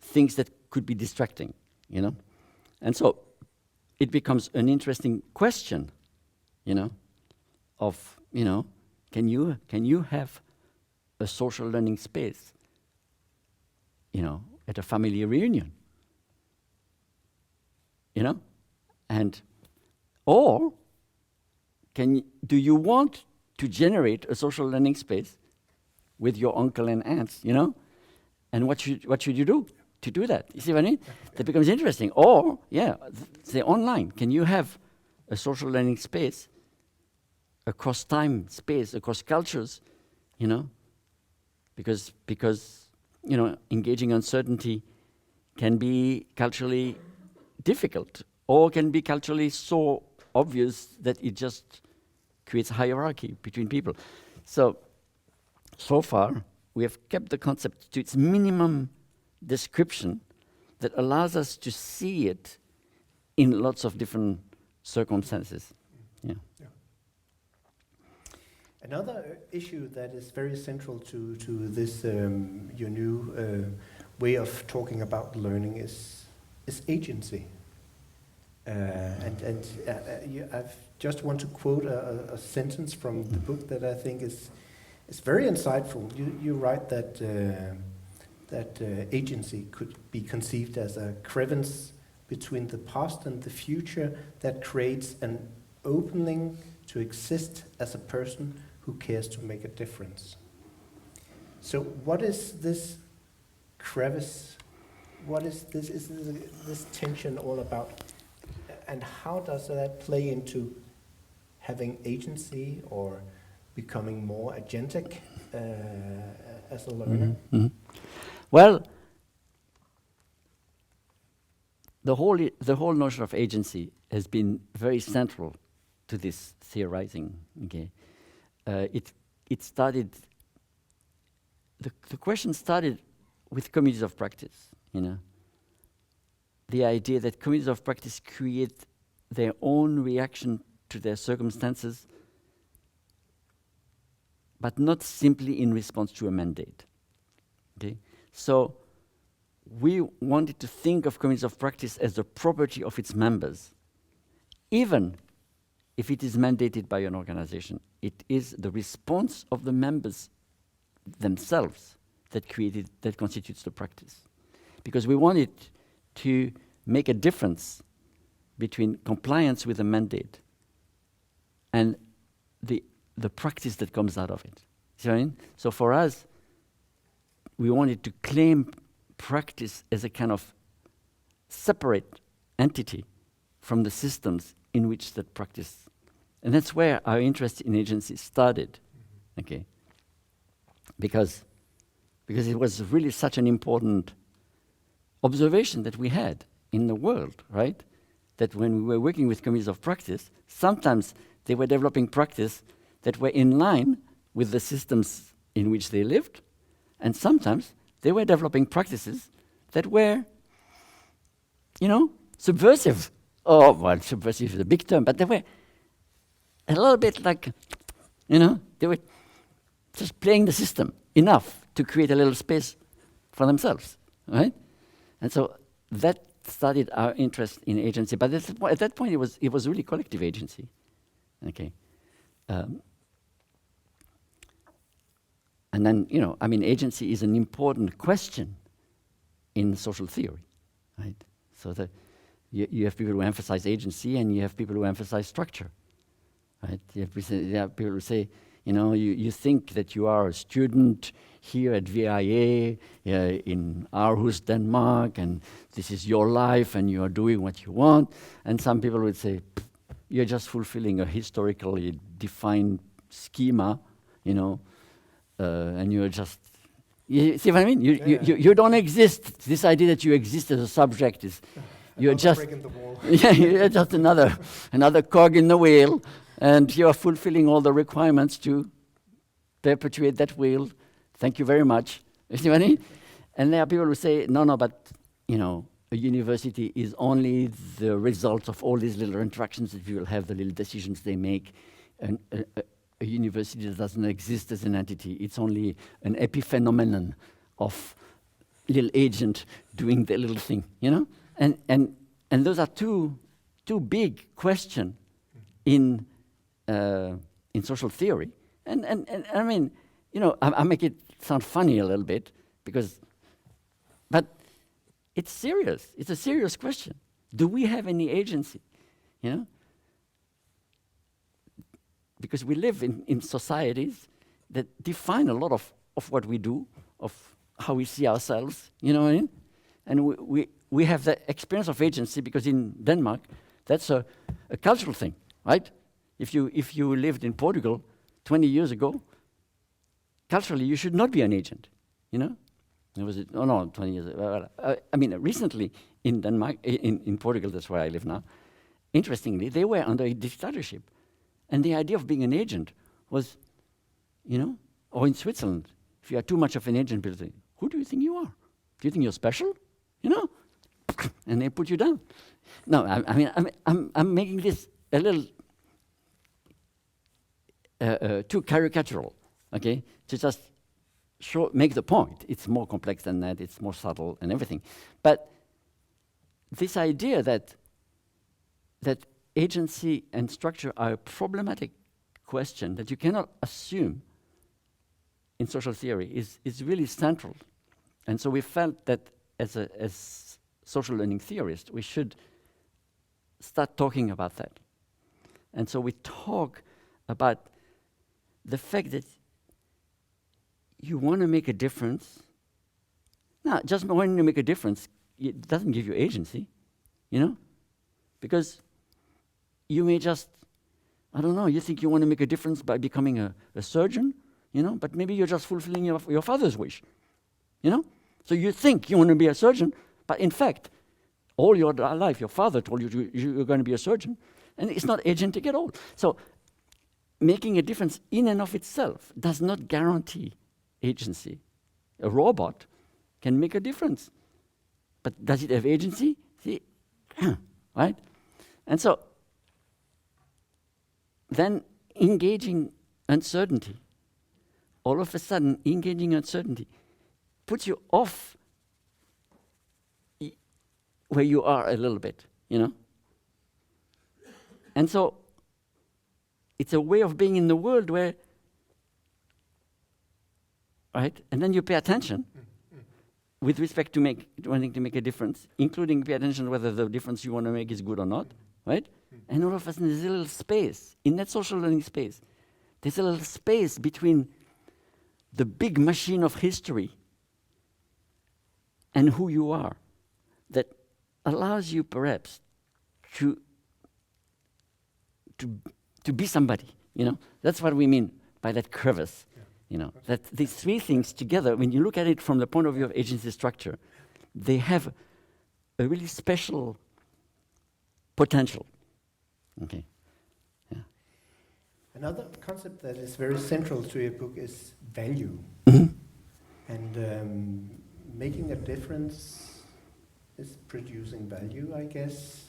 things that could be distracting, And so it becomes an interesting question, of, can you have a social learning space, at a family reunion? And, or do you want to generate a social learning space with your uncle and aunts, And what should you do to do that? You see what I mean? That becomes interesting. Or, say online. Can you have a social learning space across time, space, across cultures, Because engaging uncertainty can be culturally difficult, or can be culturally so obvious that it just creates hierarchy between people. So far, we have kept the concept to its minimum description that allows us to see it in lots of different circumstances. Yeah. Yeah. Another issue that is very central to this your new way of talking about learning is agency. I just want to quote a sentence from the book that I think is very insightful. You write that agency could be conceived as a crevice between the past and the future that creates an opening to exist as a person who cares to make a difference. So what is this crevice? What is this tension all about? And how does that play into having agency or becoming more agentic as a learner? Mm-hmm. Mm-hmm. Well, the whole notion of agency has been very central to this theorizing. Okay, it started. The question started with communities of practice. The idea that communities of practice create their own reaction to their circumstances, but not simply in response to a mandate. Okay, so we wanted to think of communities of practice as the property of its members, even if it is mandated by an organization. It is the response of the members themselves that constitutes the practice, because we wanted to make a difference between compliance with a mandate and the practice that comes out of it. See what I mean? So for us, we wanted to claim practice as a kind of separate entity from the systems in which that practice, and that's where our interest in agency started. Okay, because it was really such an important observation that we had in the world, right? That when we were working with communities of practice, sometimes they were developing practice that were in line with the systems in which they lived, and sometimes they were developing practices that were, subversive. Oh, well, subversive is a big term, but they were a little bit like, they were just playing the system enough to create a little space for themselves, right? And so that started our interest in agency. But at that point, it was really collective agency. Okay. And then, agency is an important question in social theory, right? So you have people who emphasize agency, and you have people who emphasize structure, right? You have people who say, you think that you are a student here at VIA in Aarhus, Denmark, and this is your life, and you are doing what you want. And some people would say, you're just fulfilling a historically defined schema, and you're just, you see what I mean? You don't exist. This idea that you exist as a subject is, you're just, break in the wall. you're just another cog in the wheel, and you're fulfilling all the requirements to perpetuate that wheel. Thank you very much. You see what I mean? And there are people who say, no, but, a university is only the result of all these little interactions that you will have, the little decisions they make. And a university that doesn't exist as an entity. It's only an epiphenomenon of little agent doing their little thing, And those are two big questions in social theory. And I mean, I make it sound funny a little bit but it's serious. It's a serious question. Do we have any agency? Because we live in societies that define a lot of what we do, of how we see ourselves, you know what I mean? And we have the experience of agency because in Denmark, that's a cultural thing, right? If you lived in Portugal 20 years ago, culturally you should not be an agent, There was 20 years ago. Recently in Denmark, in Portugal, that's where I live now, interestingly, they were under a dictatorship. And the idea of being an agent was, or in Switzerland, if you are too much of an agent, people say, who do you think you are? Do you think you're special? You know? And they put you down. No, I'm making this a little too caricatural, okay? To just make the point. It's more complex than that, it's more subtle and everything. But this idea that agency and structure are a problematic question that you cannot assume in social theory is really central. And so we felt that as social learning theorists, we should start talking about that. And so we talk about the fact that you want to make a difference. Now, just wanting to make a difference, it doesn't give you agency, you know? Because you may just, I don't know, you think you want to make a difference by becoming a surgeon, you know? But maybe you're just fulfilling your father's wish, you know? So you think you want to be a surgeon, but in fact, all your life, your father told you you're going to be a surgeon, and it's not agentic at all. So making a difference in and of itself does not guarantee agency. A robot can make a difference, but does it have agency? See, right? And so then engaging uncertainty, all of a sudden engaging uncertainty puts you off where you are a little bit, you know? And so it's a way of being in the world where, right? And then you pay attention with respect to wanting to make a difference, including pay attention whether the difference you want to make is good or not, right? And all of a sudden there's a little space, in that social learning space, there's a little space between the big machine of history and who you are that allows you perhaps to be somebody, you know? That's what we mean by that crevice, you know? That these three things together, when you look at it from the point of view of agency structure, they have a really special potential, okay? Yeah. Another concept that is very central to your book is value. And making a difference is producing value, I guess.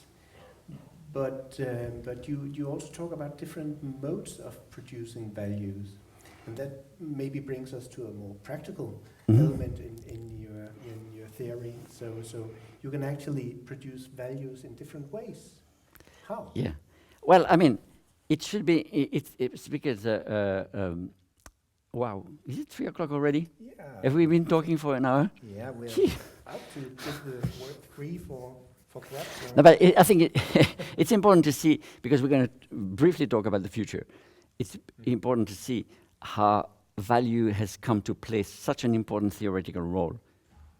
But you also talk about different modes of producing values, and that maybe brings us to a more practical element in your theory. So you can actually produce values in different ways. How? Yeah. Well, I mean, it should be. It's because. Wow, is it 3 o'clock already? Yeah. Have we been talking for an hour? Yeah, we're up to just the word free for grabs. No, but I think it's important to see, because we're going to briefly talk about the future. It's important to see how value has come to play such an important theoretical role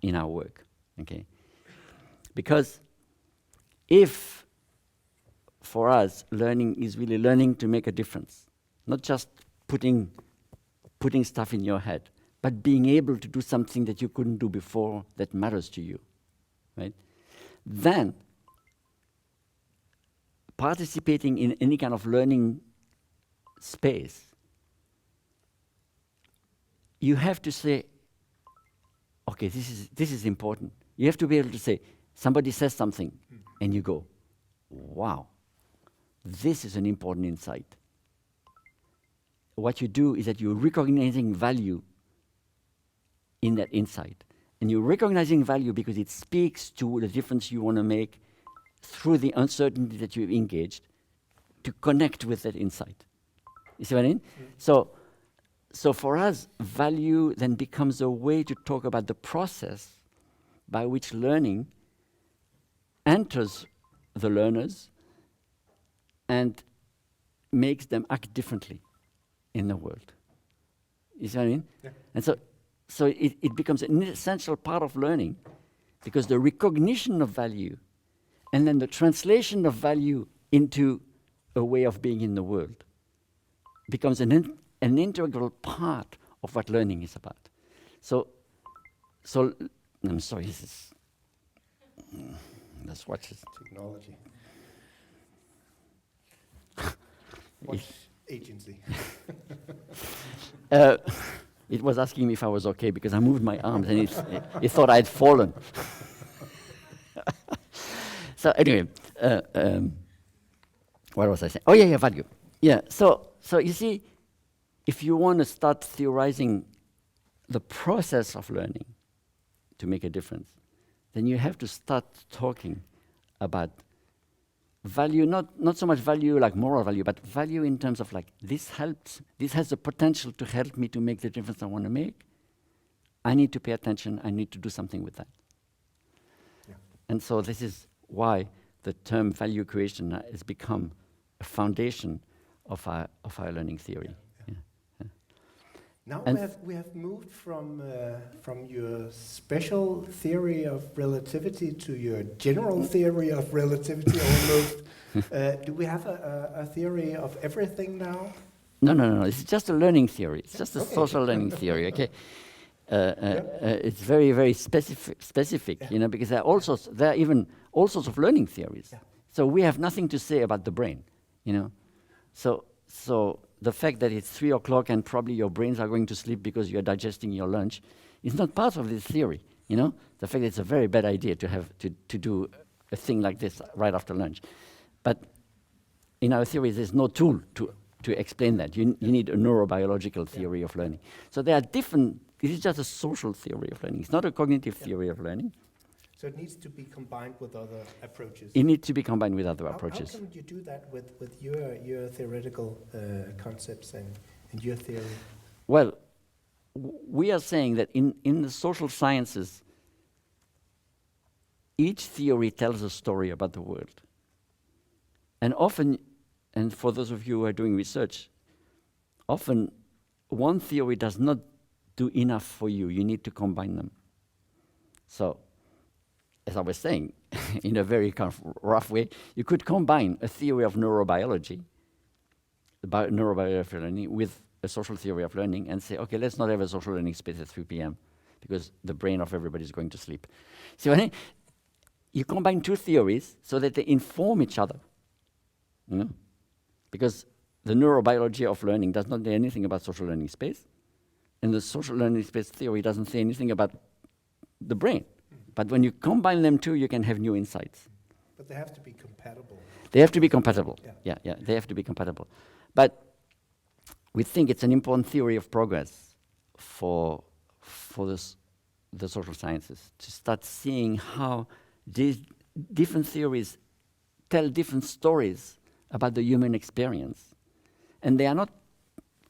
in our work. Okay, because if for us learning is really learning to make a difference, not just putting stuff in your head, but being able to do something that you couldn't do before that matters to you, right? Then, participating in any kind of learning space, you have to say, okay, this is important. You have to be able to say, somebody says something, and you go, wow, this is an important insight. What you do is that you're recognizing value in that insight. And you're recognizing value because it speaks to the difference you want to make through the uncertainty that you've engaged to connect with that insight. You see what I mean? So for us, value then becomes a way to talk about the process by which learning enters the learners and makes them act differently in the world. You see what I mean? Yeah. And so it becomes an essential part of learning, because the recognition of value and then the translation of value into a way of being in the world becomes an integral part of what learning is about. So I'm sorry, this is, let's watch this. Technology. Watch agency. It was asking me if I was okay because I moved my arms and it thought I'd fallen. So anyway, what was I saying? Oh yeah, value. Yeah, so you see, if you want to start theorizing the process of learning to make a difference, then you have to start talking about value, not so much value like moral value, but value in terms of like, this helps, this has the potential to help me to make the difference I want to make. I need to pay attention, I need to do something with that. Yeah. And so this is why the term value creation has become a foundation of our learning theory. Yeah. Yeah. Now we have moved from your special theory of relativity to your general theory of relativity almost. Do we have a theory of everything now? No. It's just a learning theory. It's just a social learning theory. Okay. It's very, very specific, yeah. Because there are even all sorts of learning theories. Yeah. So we have nothing to say about the brain, So the fact that it's 3 o'clock and probably your brains are going to sleep because you're digesting your lunch is not part of this theory, The fact that it's a very bad idea to have to do a thing like this right after lunch. But in our theory, there's no tool to explain that. You need a neurobiological theory of learning. So there are different. This is just a social theory of learning. It's not a cognitive theory of learning. So it needs to be combined with other approaches. It needs to be combined with other approaches. How can you do that with your theoretical concepts and your theory? Well, we are saying that in the social sciences, each theory tells a story about the world. And often, and for those of you who are doing research, often one theory does not do enough for you. You need to combine them. So, as I was saying, in a very kind of rough way, you could combine a theory of neurobiology, neurobiology of learning, with a social theory of learning and say, okay, let's not have a social learning space at 3 p.m. because the brain of everybody is going to sleep. So you combine two theories so that they inform each other, because the neurobiology of learning does not say anything about social learning space, and the social learning space theory doesn't say anything about the brain. But when you combine them two, you can have new insights. But they have to be compatible. They have to be compatible. Yeah. Yeah, they have to be compatible. But we think it's an important theory of progress for the social sciences, to start seeing how these different theories tell different stories about the human experience. And they are not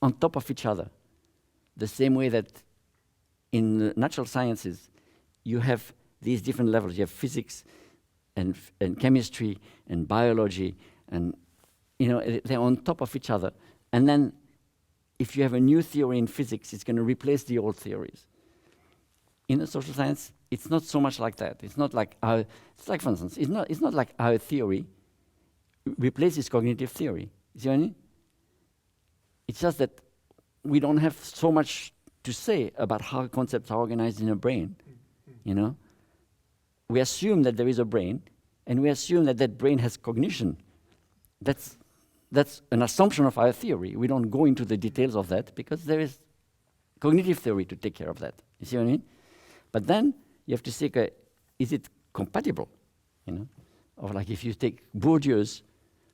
on top of each other, the same way that in the natural sciences, you have these different levels. You have physics and chemistry and biology, and they're on top of each other. And then if you have a new theory in physics, it's going to replace the old theories. In the social science, it's not so much like that. It's not like for instance, it's not like our theory replaces cognitive theory. You see what I mean? It's just that we don't have so much to say about how concepts are organized in a brain. We assume that there is a brain, and we assume that that brain has cognition. That's an assumption of our theory. We don't go into the details of that because there is cognitive theory to take care of that. You see what I mean? But then you have to say, is it compatible? Or like if you take Bourdieu's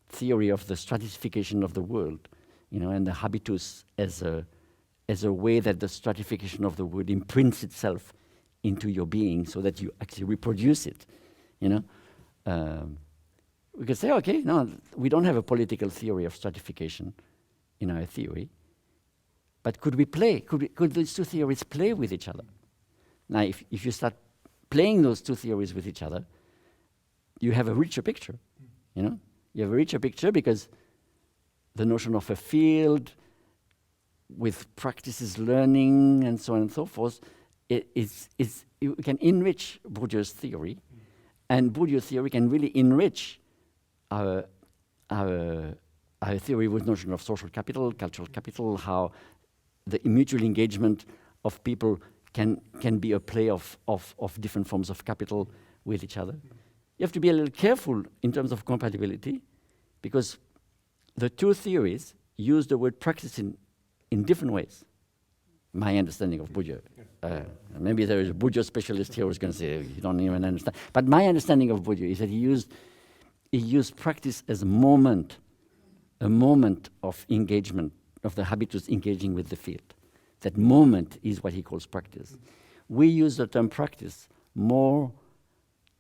theory of the stratification of the world, and the habitus as a way that the stratification of the world imprints itself into your being so that you actually reproduce it, we could say, okay, no, we don't have a political theory of stratification in our theory, but could these two theories play with each other? Now, if you start playing those two theories with each other, you have a richer picture, You have a richer picture because the notion of a field with practices learning and so on and so forth, you can enrich Bourdieu's theory, and Bourdieu's theory can really enrich our theory with notion of social capital, cultural capital, how the mutual engagement of people can be a play of different forms of capital with each other. You have to be a little careful in terms of compatibility, because the two theories use the word practice in different ways. my understanding of Bourdieu. Maybe there is a Bourdieu specialist here who's going to say, you don't even understand. But my understanding of Bourdieu is that he used practice as a moment of engagement, of the habitus engaging with the field. That moment is what he calls practice. We use the term practice more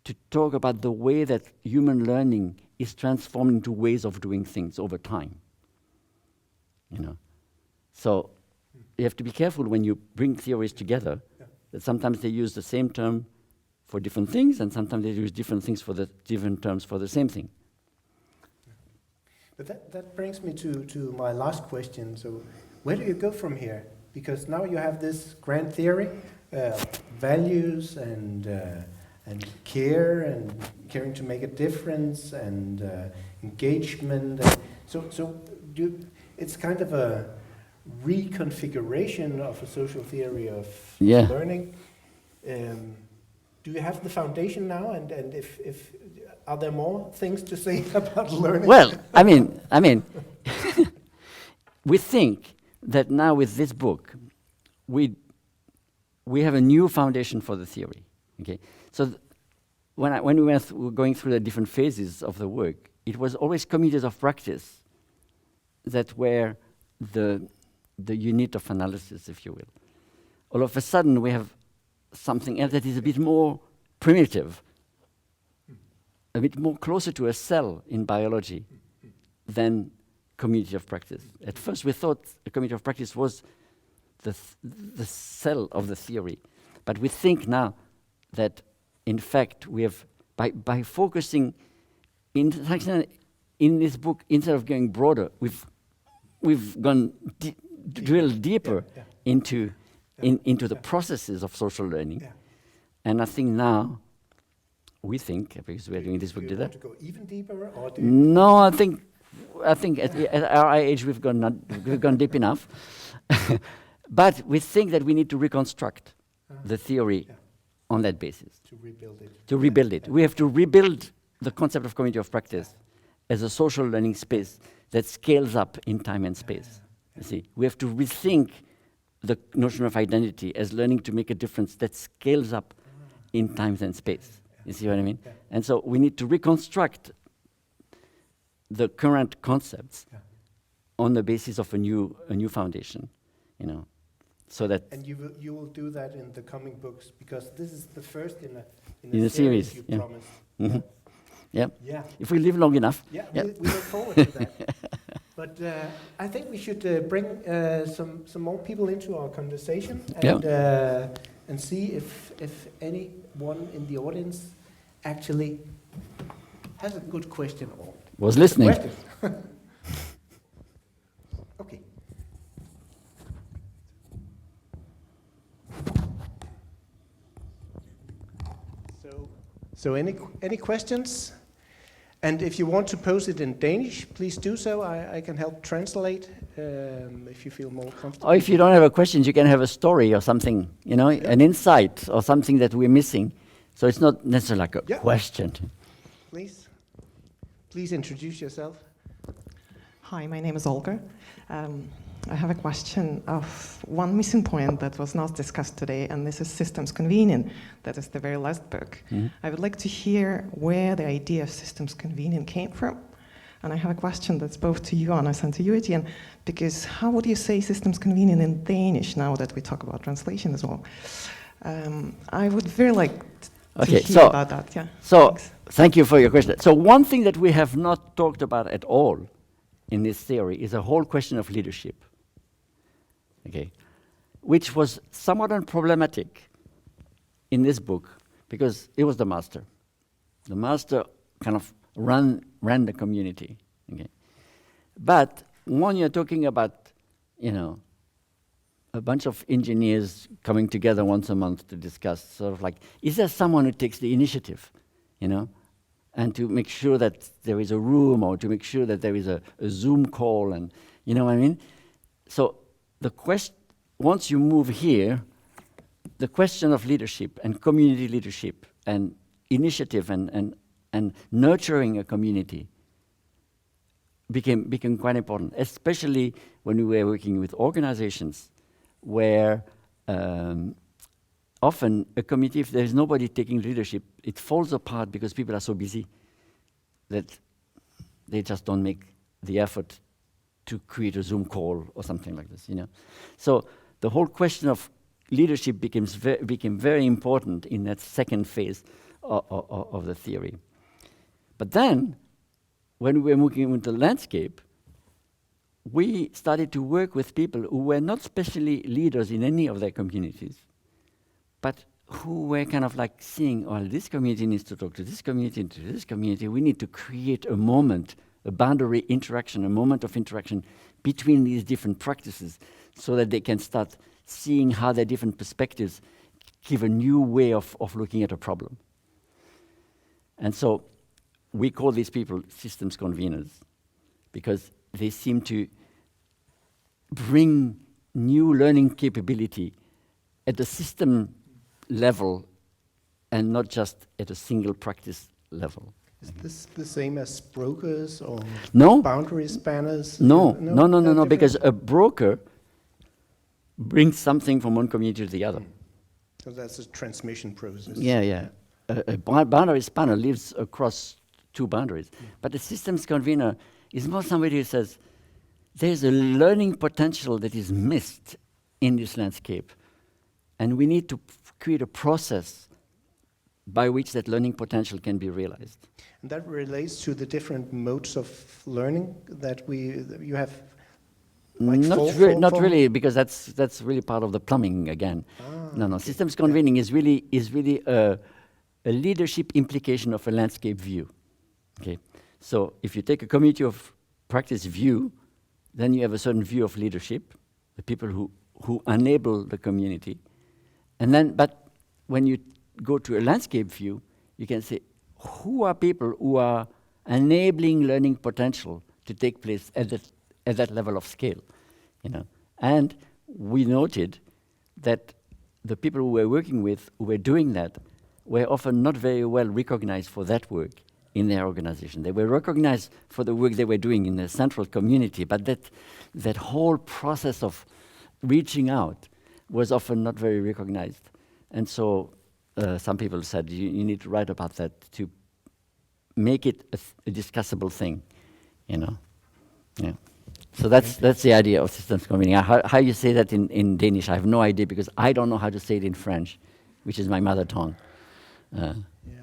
to talk about the way that human learning is transformed into ways of doing things over time. So you have to be careful when you bring theories together, that sometimes they use the same term for different things, and sometimes they use different things for the different terms for the same thing. But that brings me to my last question. So where do you go from here? Because now you have this grand theory, values and care and caring to make a difference and engagement. It's kind of a reconfiguration of a social theory of learning. Do you have the foundation now? And if are there more things to say about learning? Well, I mean, we think that now with this book, we have a new foundation for the theory. Okay, so when we were going through the different phases of the work, it was always communities of practice that were the unit of analysis, if you will. All of a sudden, we have something else that is a bit more primitive, a bit more closer to a cell in biology than community of practice. At first, we thought a community of practice was the cell of the theory. But we think now that, in fact, we have, by focusing in this book, instead of going broader, we've gone drilled deeper into the processes of social learning. And I think now, we think, because we are doing this book together. Do you want to go even deeper? Or No, I think at our age we've gone deep enough. But we think that we need to reconstruct the theory on that basis. To rebuild it. We have to rebuild the concept of community of practice as a social learning space that scales up in time and space. You see, we have to rethink the notion of identity as learning to make a difference that scales up in time and space. You see what I mean? And so we need to reconstruct the current concepts on the basis of a new foundation, so that. And you will do that in the coming books, because this is the first in a series you promised. Mm-hmm. Yeah. If we live long enough. Yeah, we look forward to that. But I think we should bring some more people into our conversation and see if anyone in the audience actually has a good question or was listening. Okay. So any questions? And if you want to pose it in Danish, please do so. I can help translate if you feel more comfortable. Or if you don't have a question, you can have a story or something, an insight or something that we're missing. So it's not necessarily like a question. Please introduce yourself. Hi, my name is Olga. I have a question of one missing point that was not discussed today, and this is systems convening. That is the very last book. Mm-hmm. I would like to hear where the idea of systems convening came from. And I have a question that's both to you, Anders, and to you, Etienne, because how would you say systems convening in Danish now that we talk about translation as well? I would very like to hear about that. Yeah. So, thanks. Thank you for your question. So one thing that we have not talked about at all in this theory is a whole question of leadership. Okay, which was somewhat unproblematic in this book because it was the master. The master kind of ran the community. Okay, but when you're talking about, a bunch of engineers coming together once a month to discuss, sort of like, is there someone who takes the initiative, and to make sure that there is a room or to make sure that there is a Zoom call, and you know what I mean? So the question, once you move here, the question of leadership and community leadership and initiative and nurturing a community became quite important, especially when we were working with organizations where often a community, if there's nobody taking leadership, it falls apart because people are so busy that they just don't make the effort to create a Zoom call or something like this, you know. So the whole question of leadership became very important in that second phase of the theory. But then, when we were moving into the landscape, we started to work with people who were not specially leaders in any of their communities, but who were kind of like seeing, well, this community needs to talk to this community, we need to create a moment, a boundary interaction, a moment of interaction between these different practices so that they can start seeing how their different perspectives give a new way of looking at a problem. And so we call these people systems conveners because they seem to bring new learning capability at the system level and not just at a single practice level. Is this the same as brokers or No. boundary spanners? No, They're different? because a broker brings something from one community to the other. So that's a transmission process. Yeah. A boundary spanner lives across two boundaries. But the systems convener is more somebody who says, there's a learning potential that is missed in this landscape. And we need to create a process by which that learning potential can be realized. And that relates to the different modes of learning that you have. Like Not really, because that's really part of the plumbing again. No. Systems convening is really a leadership implication of a landscape view. Okay, so if you take a community of practice view, then you have a certain view of leadership, the people who enable the community, and then but when you go to a landscape view, you can say who are people who are enabling learning potential to take place at that level of scale, you know. And we noted that the people who we're working with, who were doing that, were often not very well recognized for that work in their organization. They were recognized for the work they were doing in the central community, but that whole process of reaching out was often not very recognized. And so some people said, you need to write about that to make it a discussable thing, you know. Yeah. So that's the idea of systems convening. How you say that in Danish, I have no idea, because I don't know how to say it in French, which is my mother tongue.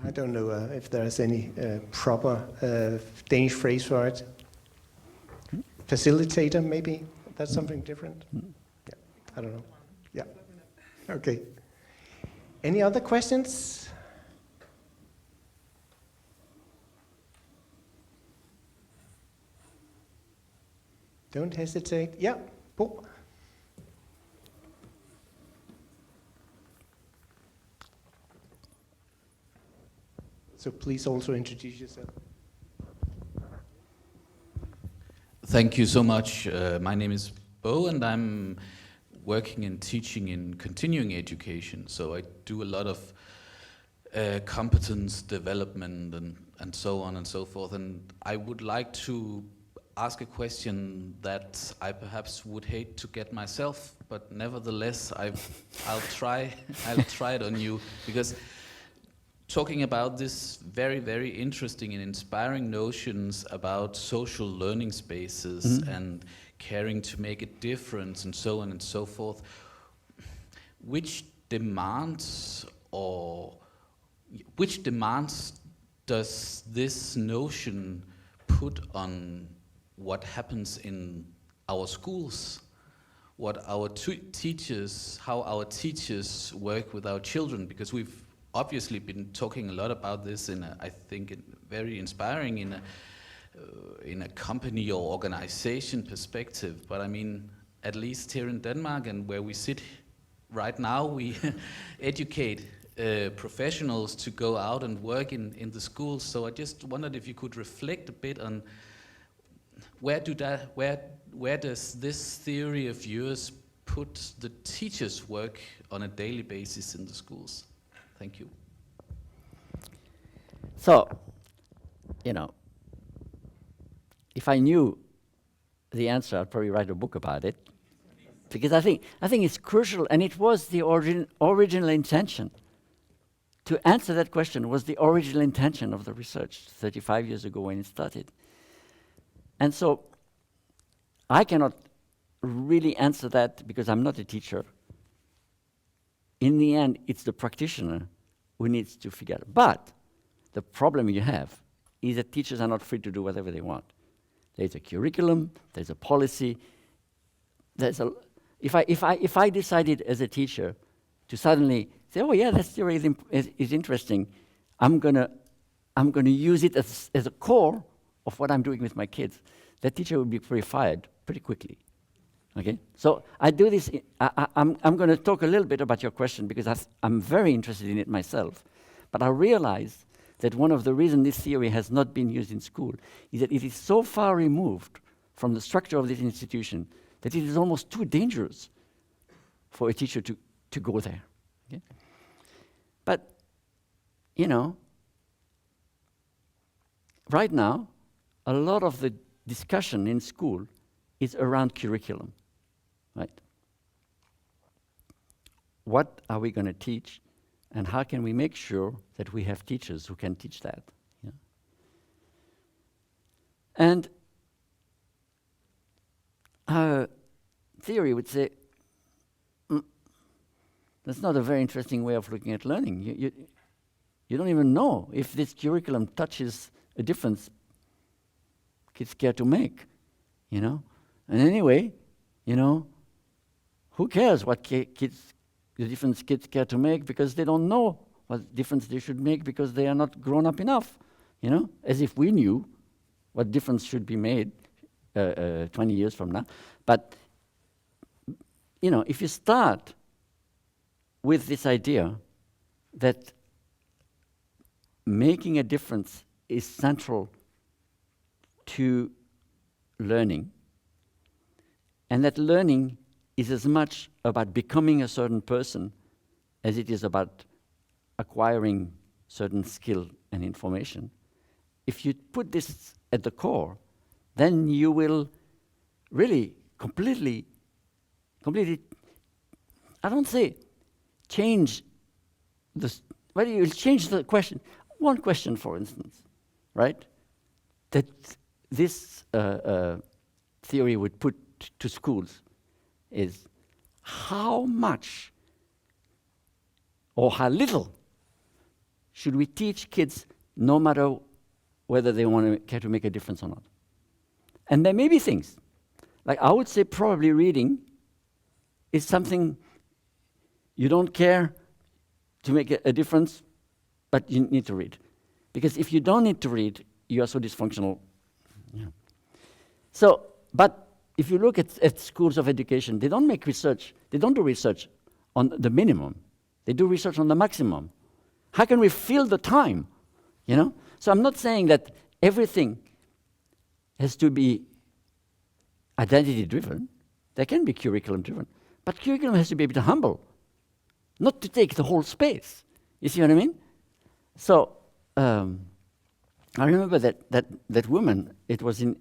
I don't know if there's any proper Danish phrase for it. Facilitator, maybe? That's something different? Yeah, I don't know. Yeah. Okay. Any other questions? Don't hesitate. Yeah, Bo. So please also introduce yourself. Thank you so much. My name is Bo, and I'm working and teaching in continuing education. So I do a lot of competence development and so on and so forth. And I would like to ask a question that I perhaps would hate to get myself, but nevertheless I'll try it on you, because talking about this very, very interesting and inspiring notions about social learning spaces and caring to make a difference and so on and so forth, which demands does this notion put on what happens in our schools, what our teachers, how our teachers work with our children? Because we've obviously been talking a lot about this I think very inspiring in a company or organization perspective. But I mean, at least here in Denmark and where we sit right now, we educate professionals to go out and work in the schools. So I just wondered if you could reflect a bit on where does this theory of yours put the teachers' work on a daily basis in the schools? Thank you. So, you know, if I knew the answer, I'd probably write a book about it. Because I think it's crucial, and it was the original intention. To answer that question was the original intention of the research 35 years ago when it started. And so I cannot really answer that because I'm not a teacher. In the end, it's the practitioner who needs to figure out. But the problem you have is that teachers are not free to do whatever they want. There's a curriculum, there's a policy. If I decided as a teacher to suddenly say, oh yeah, that theory is interesting, I'm gonna use it as a core of what I'm doing with my kids, that teacher would be fired pretty quickly. Okay, so I do this. I'm going to talk a little bit about your question because I'm very interested in it myself. But I realize that one of the reasons this theory has not been used in school is that it is so far removed from the structure of this institution that it is almost too dangerous for a teacher to go there. Okay? But, you know, right now, a lot of the discussion in school is around curriculum, right? What are we going to teach, and how can we make sure that we have teachers who can teach that? Yeah? And our theory would say, that's not a very interesting way of looking at learning. You don't even know if this curriculum touches a difference kids care to make, you know? And anyway, you know, who cares what the difference kids care to make, because they don't know what difference they should make because they are not grown up enough, you know? As if we knew what difference should be made 20 years from now. But, you know, if you start with this idea that making a difference is central to learning, and that learning is as much about becoming a certain person as it is about acquiring certain skill and information. If you put this at the core, then you will really completely, I don't say change but you will change the question. One question, for instance, right, that this theory would put to schools is how much or how little should we teach kids no matter whether they want to care to make a difference or not. And there may be things, like I would say probably reading is something you don't care to make a difference, but you need to read. Because if you don't need to read, you are so dysfunctional. Yeah. So, but if you look at schools of education, they don't make research, they don't do research on the minimum. They do research on the maximum. How can we fill the time, you know? So I'm not saying that everything has to be identity-driven. There can be curriculum-driven. But curriculum has to be a bit humble, not to take the whole space. You see what I mean? So I remember that woman, it was in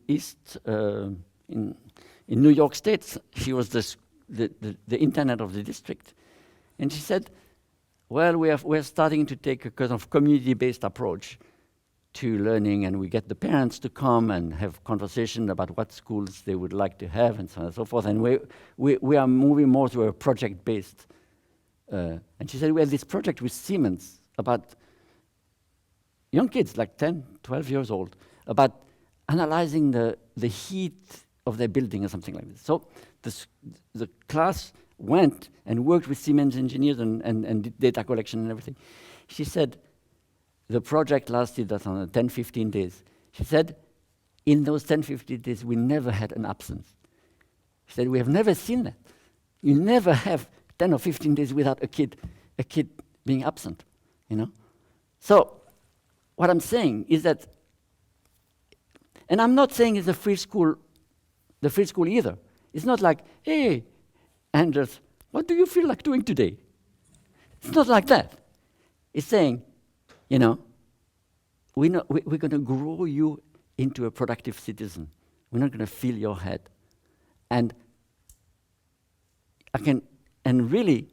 in New York State. She was the intendant of the district. And she said, well, we're starting to take a kind of community-based approach to learning, and we get the parents to come and have conversation about what schools they would like to have and so on and so forth. And we are moving more to a project-based. And she said, we had this project with Siemens about young kids, like 10, 12 years old, about analyzing the heat of their building or something like this. So the class went and worked with Siemens engineers and did data collection and everything. She said, the project lasted 10, 15 days. She said, in those 10, 15 days, we never had an absence. She said, we have never seen that. You never have 10 or 15 days without a kid being absent, you know? So what I'm saying is that, and I'm not saying it's the free school either. It's not like, hey, Anders, what do you feel like doing today? It's not like that. It's saying, you know, we're going to grow you into a productive citizen. We're not going to fill your head. And and really,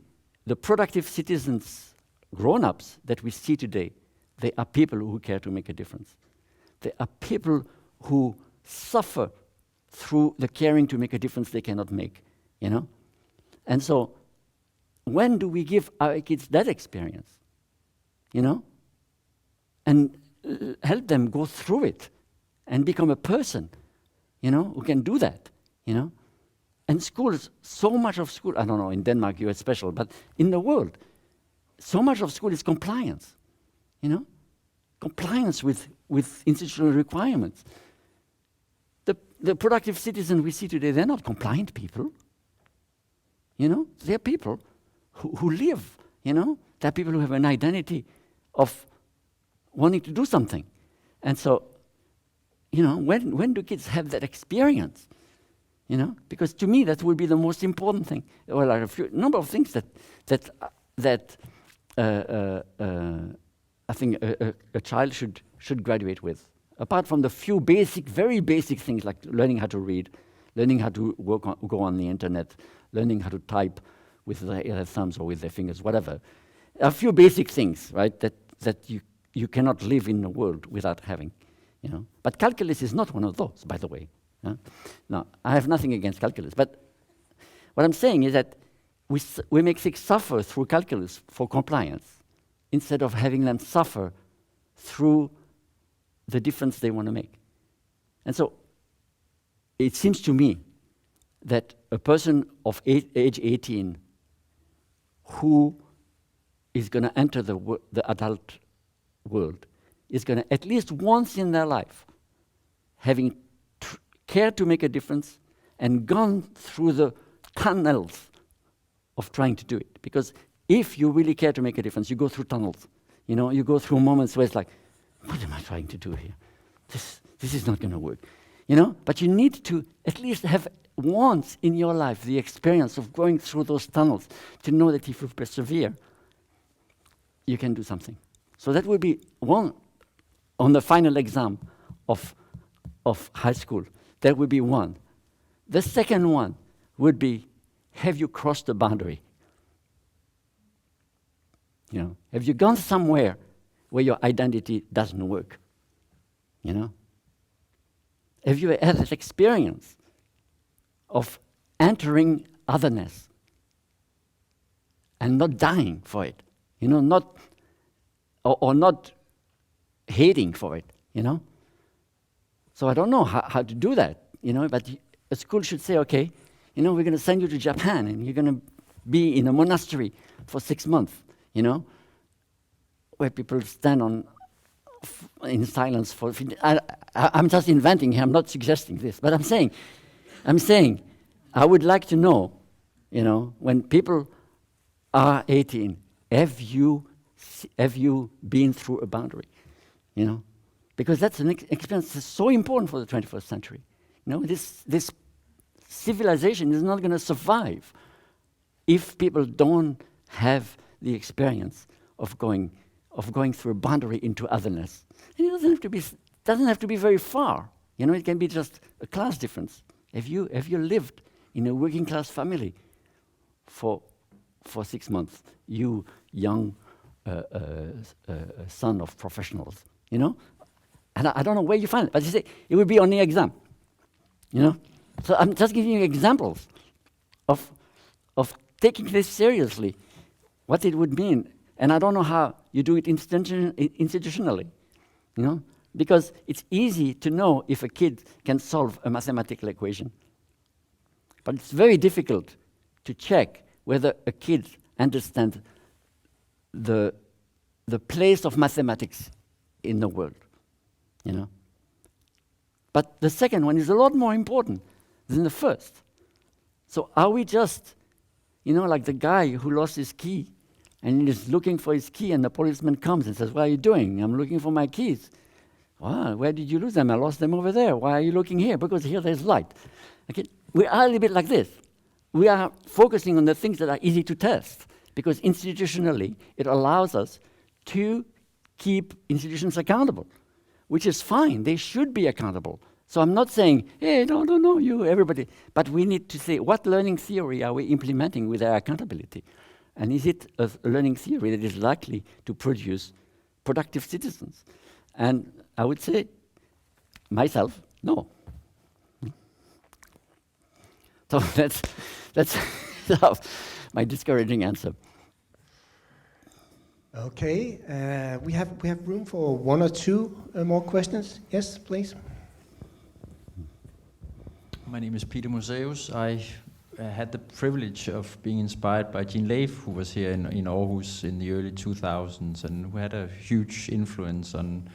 the productive citizens, grown-ups that we see today, they are people who care to make a difference. They are people who suffer through the caring to make a difference they cannot make, you know? And so, when do we give our kids that experience, you know? And help them go through it and become a person, you know, who can do that, you know? And schools, so much of school, I don't know, in Denmark you are special, but in the world, so much of school is compliance, you know? Compliance with institutional requirements. The productive citizen we see today, they're not compliant people, you know? They're people who live, you know? They're people who have an identity of wanting to do something. And so, you know, when do kids have that experience? You know, because to me that would be the most important thing. Well, there are a number of things that I think a child should graduate with. Apart from the few basic, very basic things like learning how to read, learning how to go on the internet, learning how to type with their thumbs or with their fingers, whatever. A few basic things, right? That you cannot live in the world without having, you know. But calculus is not one of those, by the way. No, I have nothing against calculus, but what I'm saying is that we make kids suffer through calculus for compliance instead of having them suffer through the difference they want to make. And so it seems to me that a person of age 18 who is going to enter the adult world is going to, at least once in their life, having cared to make a difference and gone through the tunnels of trying to do it. Because if you really care to make a difference, you go through tunnels. You know, you go through moments where it's like, what am I trying to do here? This is not going to work. You know, but you need to at least have once in your life the experience of going through those tunnels to know that if you persevere, you can do something. So that would be one on the final exam of high school. That would be one. The second one would be, have you crossed the boundary? You know, have you gone somewhere where your identity doesn't work? You know? Have you had that experience of entering otherness and not dying for it? You know, not or not hating for it, you know? So I don't know how to do that, you know, but a school should say, okay, you know, we're going to send you to Japan and you're going to be in a monastery for 6 months, you know, where people stand in silence for. I'm just inventing here. I'm not suggesting this, but I'm saying, I would like to know, you know, when people are 18, have you been through a boundary, you know? Because that's an experience that's so important for the 21st century. You know, this civilization is not going to survive if people don't have the experience of going through a boundary into otherness. And it doesn't have to be very far. You know, it can be just a class difference. Have you lived in a working class family for 6 months? You young son of professionals, you know. And I don't know where you find it, but you say it would be on the exam, you know. So I'm just giving you examples of taking this seriously, what it would mean. And I don't know how you do it institutionally, you know, because it's easy to know if a kid can solve a mathematical equation, but it's very difficult to check whether a kid understands the place of mathematics in the world. You know, but the second one is a lot more important than the first. So are we just, you know, like the guy who lost his key and he is looking for his key and the policeman comes and says, what are you doing? I'm looking for my keys. Well, where did you lose them? I lost them over there. Why are you looking here? Because here there's light. Okay? We are a little bit like this. We are focusing on the things that are easy to test because institutionally it allows us to keep institutions accountable. Which is fine, they should be accountable. So I'm not saying, hey, no, you, everybody. But we need to say, what learning theory are we implementing with our accountability? And is it a learning theory that is likely to produce productive citizens? And I would say, myself, no. So that's my discouraging answer. Okay, we have room for one or two more questions. Yes, please. My name is Peter Museus. I had the privilege of being inspired by Jean Leif, who was here in Aarhus in the early 2000s, and who had a huge influence on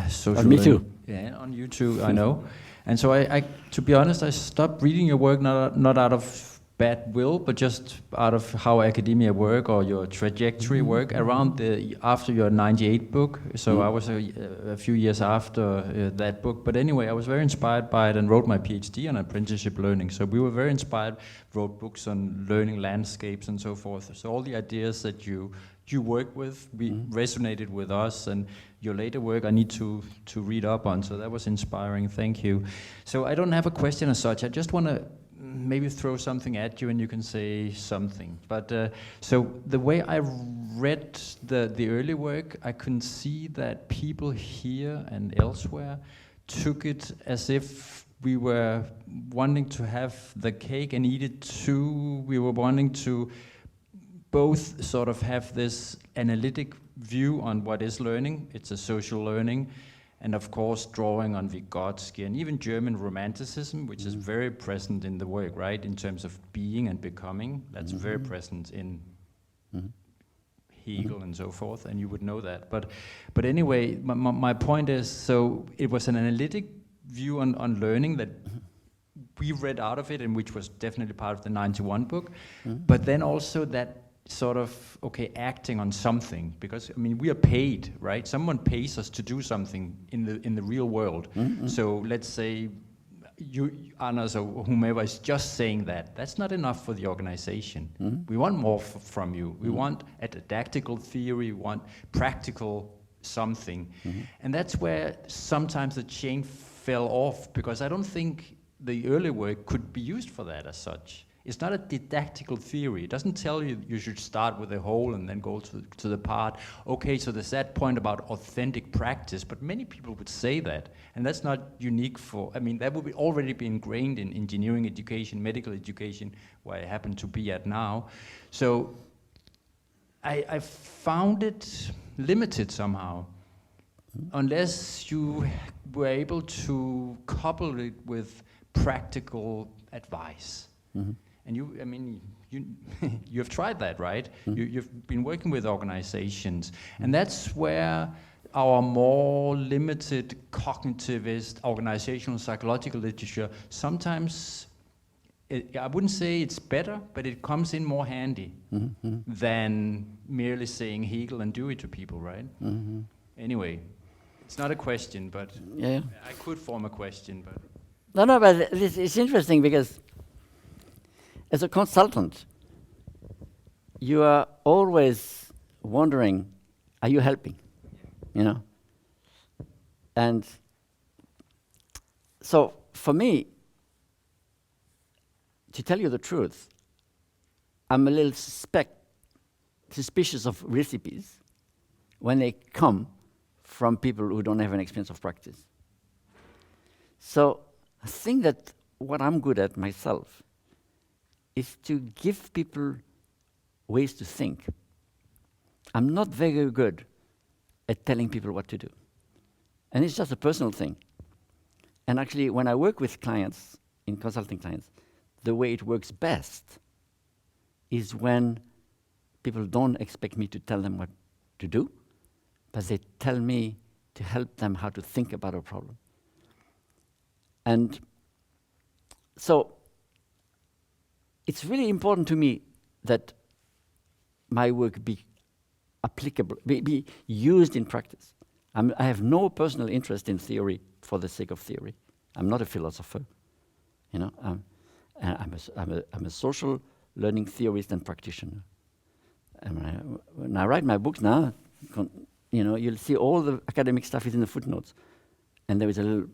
social On me learning. too. Yeah, on you too, I know. And so I, to be honest, I stopped reading your work not out of bad will, but just out of how academia work or your trajectory work around after your 98 book. So I was a few years after that book. But anyway, I was very inspired by it and wrote my PhD on apprenticeship learning. So we were very inspired, wrote books on learning landscapes and so forth. So all the ideas that you work with, resonated with us, and your later work I need to read up on. So that was inspiring. Thank you. So I don't have a question as such. I just want to maybe throw something at you and you can say something. But so the way I read the early work, I can see that people here and elsewhere took it as if we were wanting to have the cake and eat it too. We were wanting to both sort of have this analytic view on what is learning. It's a social learning. And of course, drawing on Vygotsky and even German Romanticism, which is very present in the work, right? In terms of being and becoming, that's very present in Hegel and so forth, and you would know that. But anyway, my point is, so it was an analytic view on learning that we read out of it, and which was definitely part of the 91 book, but then also that sort of, okay, acting on something, because I mean we are paid, right? Someone pays us to do something in the real world. So let's say you, Anders, or whomever is just saying that. That's not enough for the organization. We want more from you. We want a didactical theory. We want practical something, and that's where sometimes the chain fell off, because I don't think the early work could be used for that as such. It's not a didactical theory. It doesn't tell you you should start with a whole and then go to the part. Okay, so there's that point about authentic practice, but many people would say that, and that's not unique for, I mean, that would already be ingrained in engineering education, medical education, where I happen to be at now. So I found it limited somehow, unless you were able to couple it with practical advice. And you, I mean, you have tried that, right? You've been working with organizations, and that's where our more limited cognitivist organizational psychological literature sometimes, I wouldn't say it's better, but it comes in more handy than merely saying Hegel and Dewey to people, right? Anyway, it's not a question, but Yeah. I could form a question, but. No, but it's interesting because as a consultant, you are always wondering, are you helping? You know? And so for me, to tell you the truth, I'm a little suspicious of recipes when they come from people who don't have an experience of practice. So I think that what I'm good at myself is to give people ways to think. I'm not very good at telling people what to do. And it's just a personal thing. And actually, when I work with clients, in consulting clients, the way it works best is when people don't expect me to tell them what to do, but they tell me to help them how to think about a problem. And so it's really important to me that my work be applicable, be used in practice. I have no personal interest in theory for the sake of theory. I'm not a philosopher, you know. I'm a social learning theorist and practitioner. And when I write my books now, you know, you'll see all the academic stuff is in the footnotes, and there is a little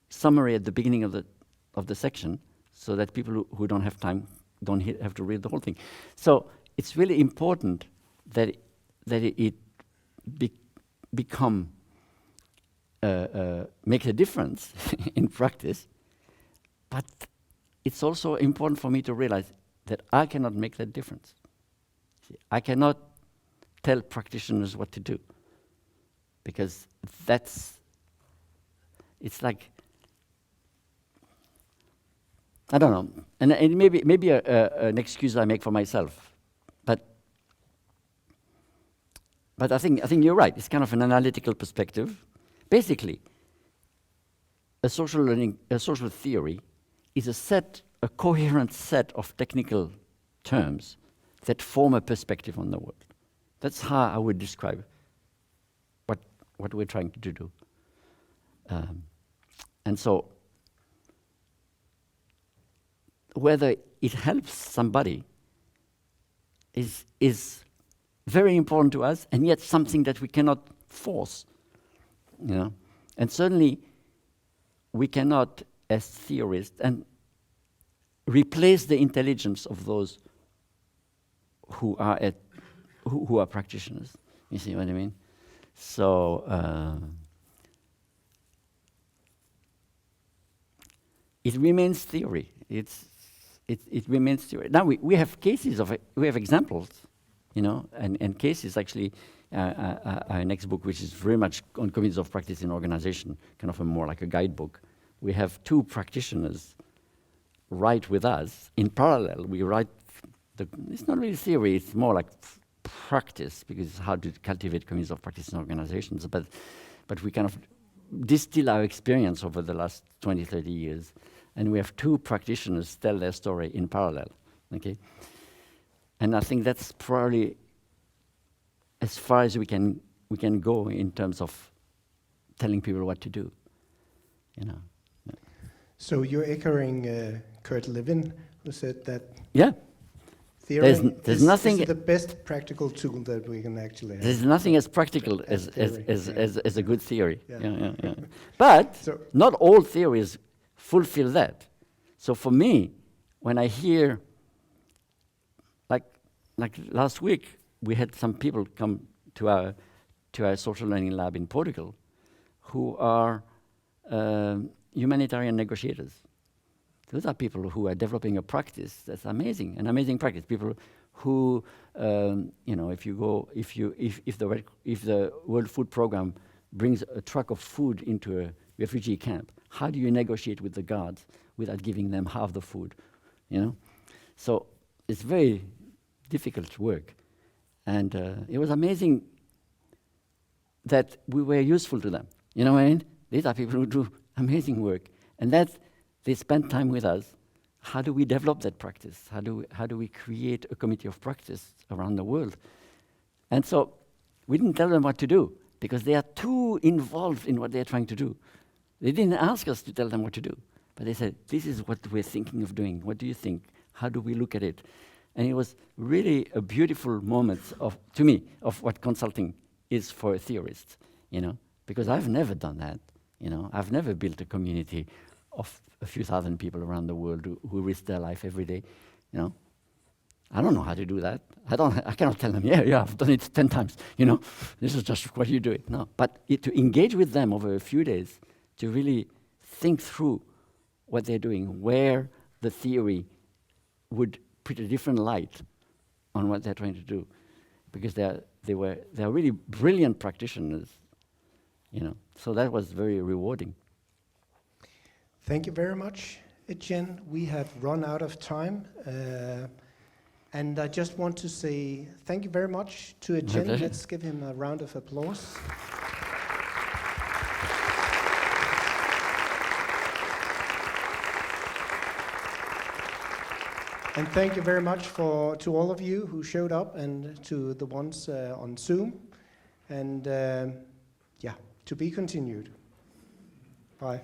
summary at the beginning of the section, so that people who don't have time don't have to read the whole thing. So it's really important that it become make a difference in practice, but it's also important for me to realize that I cannot make that difference. See, I cannot tell practitioners what to do, because it's like, I don't know, and maybe an excuse I make for myself, but I think you're right. It's kind of an analytical perspective. Basically, a social theory is a coherent set of technical terms that form a perspective on the world. That's how I would describe what we're trying to do. And so, whether it helps somebody is very important to us, and yet something that we cannot force, you know. And certainly, we cannot, as theorists, and replace the intelligence of those who are practitioners. You see what I mean? So it remains theory. It remains theory. Now we have cases of it. We have examples, you know, and cases actually. Our next book, which is very much on communities of practice in organization, kind of more like a guidebook. We have two practitioners write with us in parallel. We write. It's not really theory. It's more like practice, because it's how to cultivate communities of practice in organizations. But we kind of distill our experience over the last 20, 30 years, and we have two practitioners tell their story in parallel. Okay, and I think that's probably as far as we can go in terms of telling people what to do, you know. Yeah. So you're echoing Kurt Lewin, who said that theory there's nothing is the best practical tool that we can actually have. There's nothing as practical as a good theory. Yeah. But not all theories fulfill that. So for me, when I hear, like last week, we had some people come to our social learning lab in Portugal who are humanitarian negotiators. Those are people who are developing a practice that's amazing, an amazing practice. People who, you know, if the World Food Program brings a truck of food into a refugee camp, how do you negotiate with the guards without giving them half the food? You know, so it's very difficult work. And it was amazing that we were useful to them. You know what I mean? These are people who do amazing work. And that they spend time with us. How do we develop that practice? How do we create a community of practice around the world? And so we didn't tell them what to do, because they are too involved in what they're trying to do. They didn't ask us to tell them what to do. But they said, this is what we're thinking of doing. What do you think? How do we look at it? And it was really a beautiful moment to me of what consulting is for a theorist, you know, because I've never done that, you know. I've never built a community of a few thousand people around the world who risk their life every day, you know. I don't know how to do that. I cannot tell them, yeah, I've done it 10 times, you know. This is just what you do it. No, but to engage with them over a few days, to really think through what they're doing, where the theory would put a different light on what they're trying to do, because they're really brilliant practitioners, you know. So that was very rewarding. Thank you very much, Etienne. We have run out of time, and I just want to say thank you very much to Etienne. Let's give him a round of applause. And thank you very much to all of you who showed up, and to the ones on Zoom. And to be continued. Bye.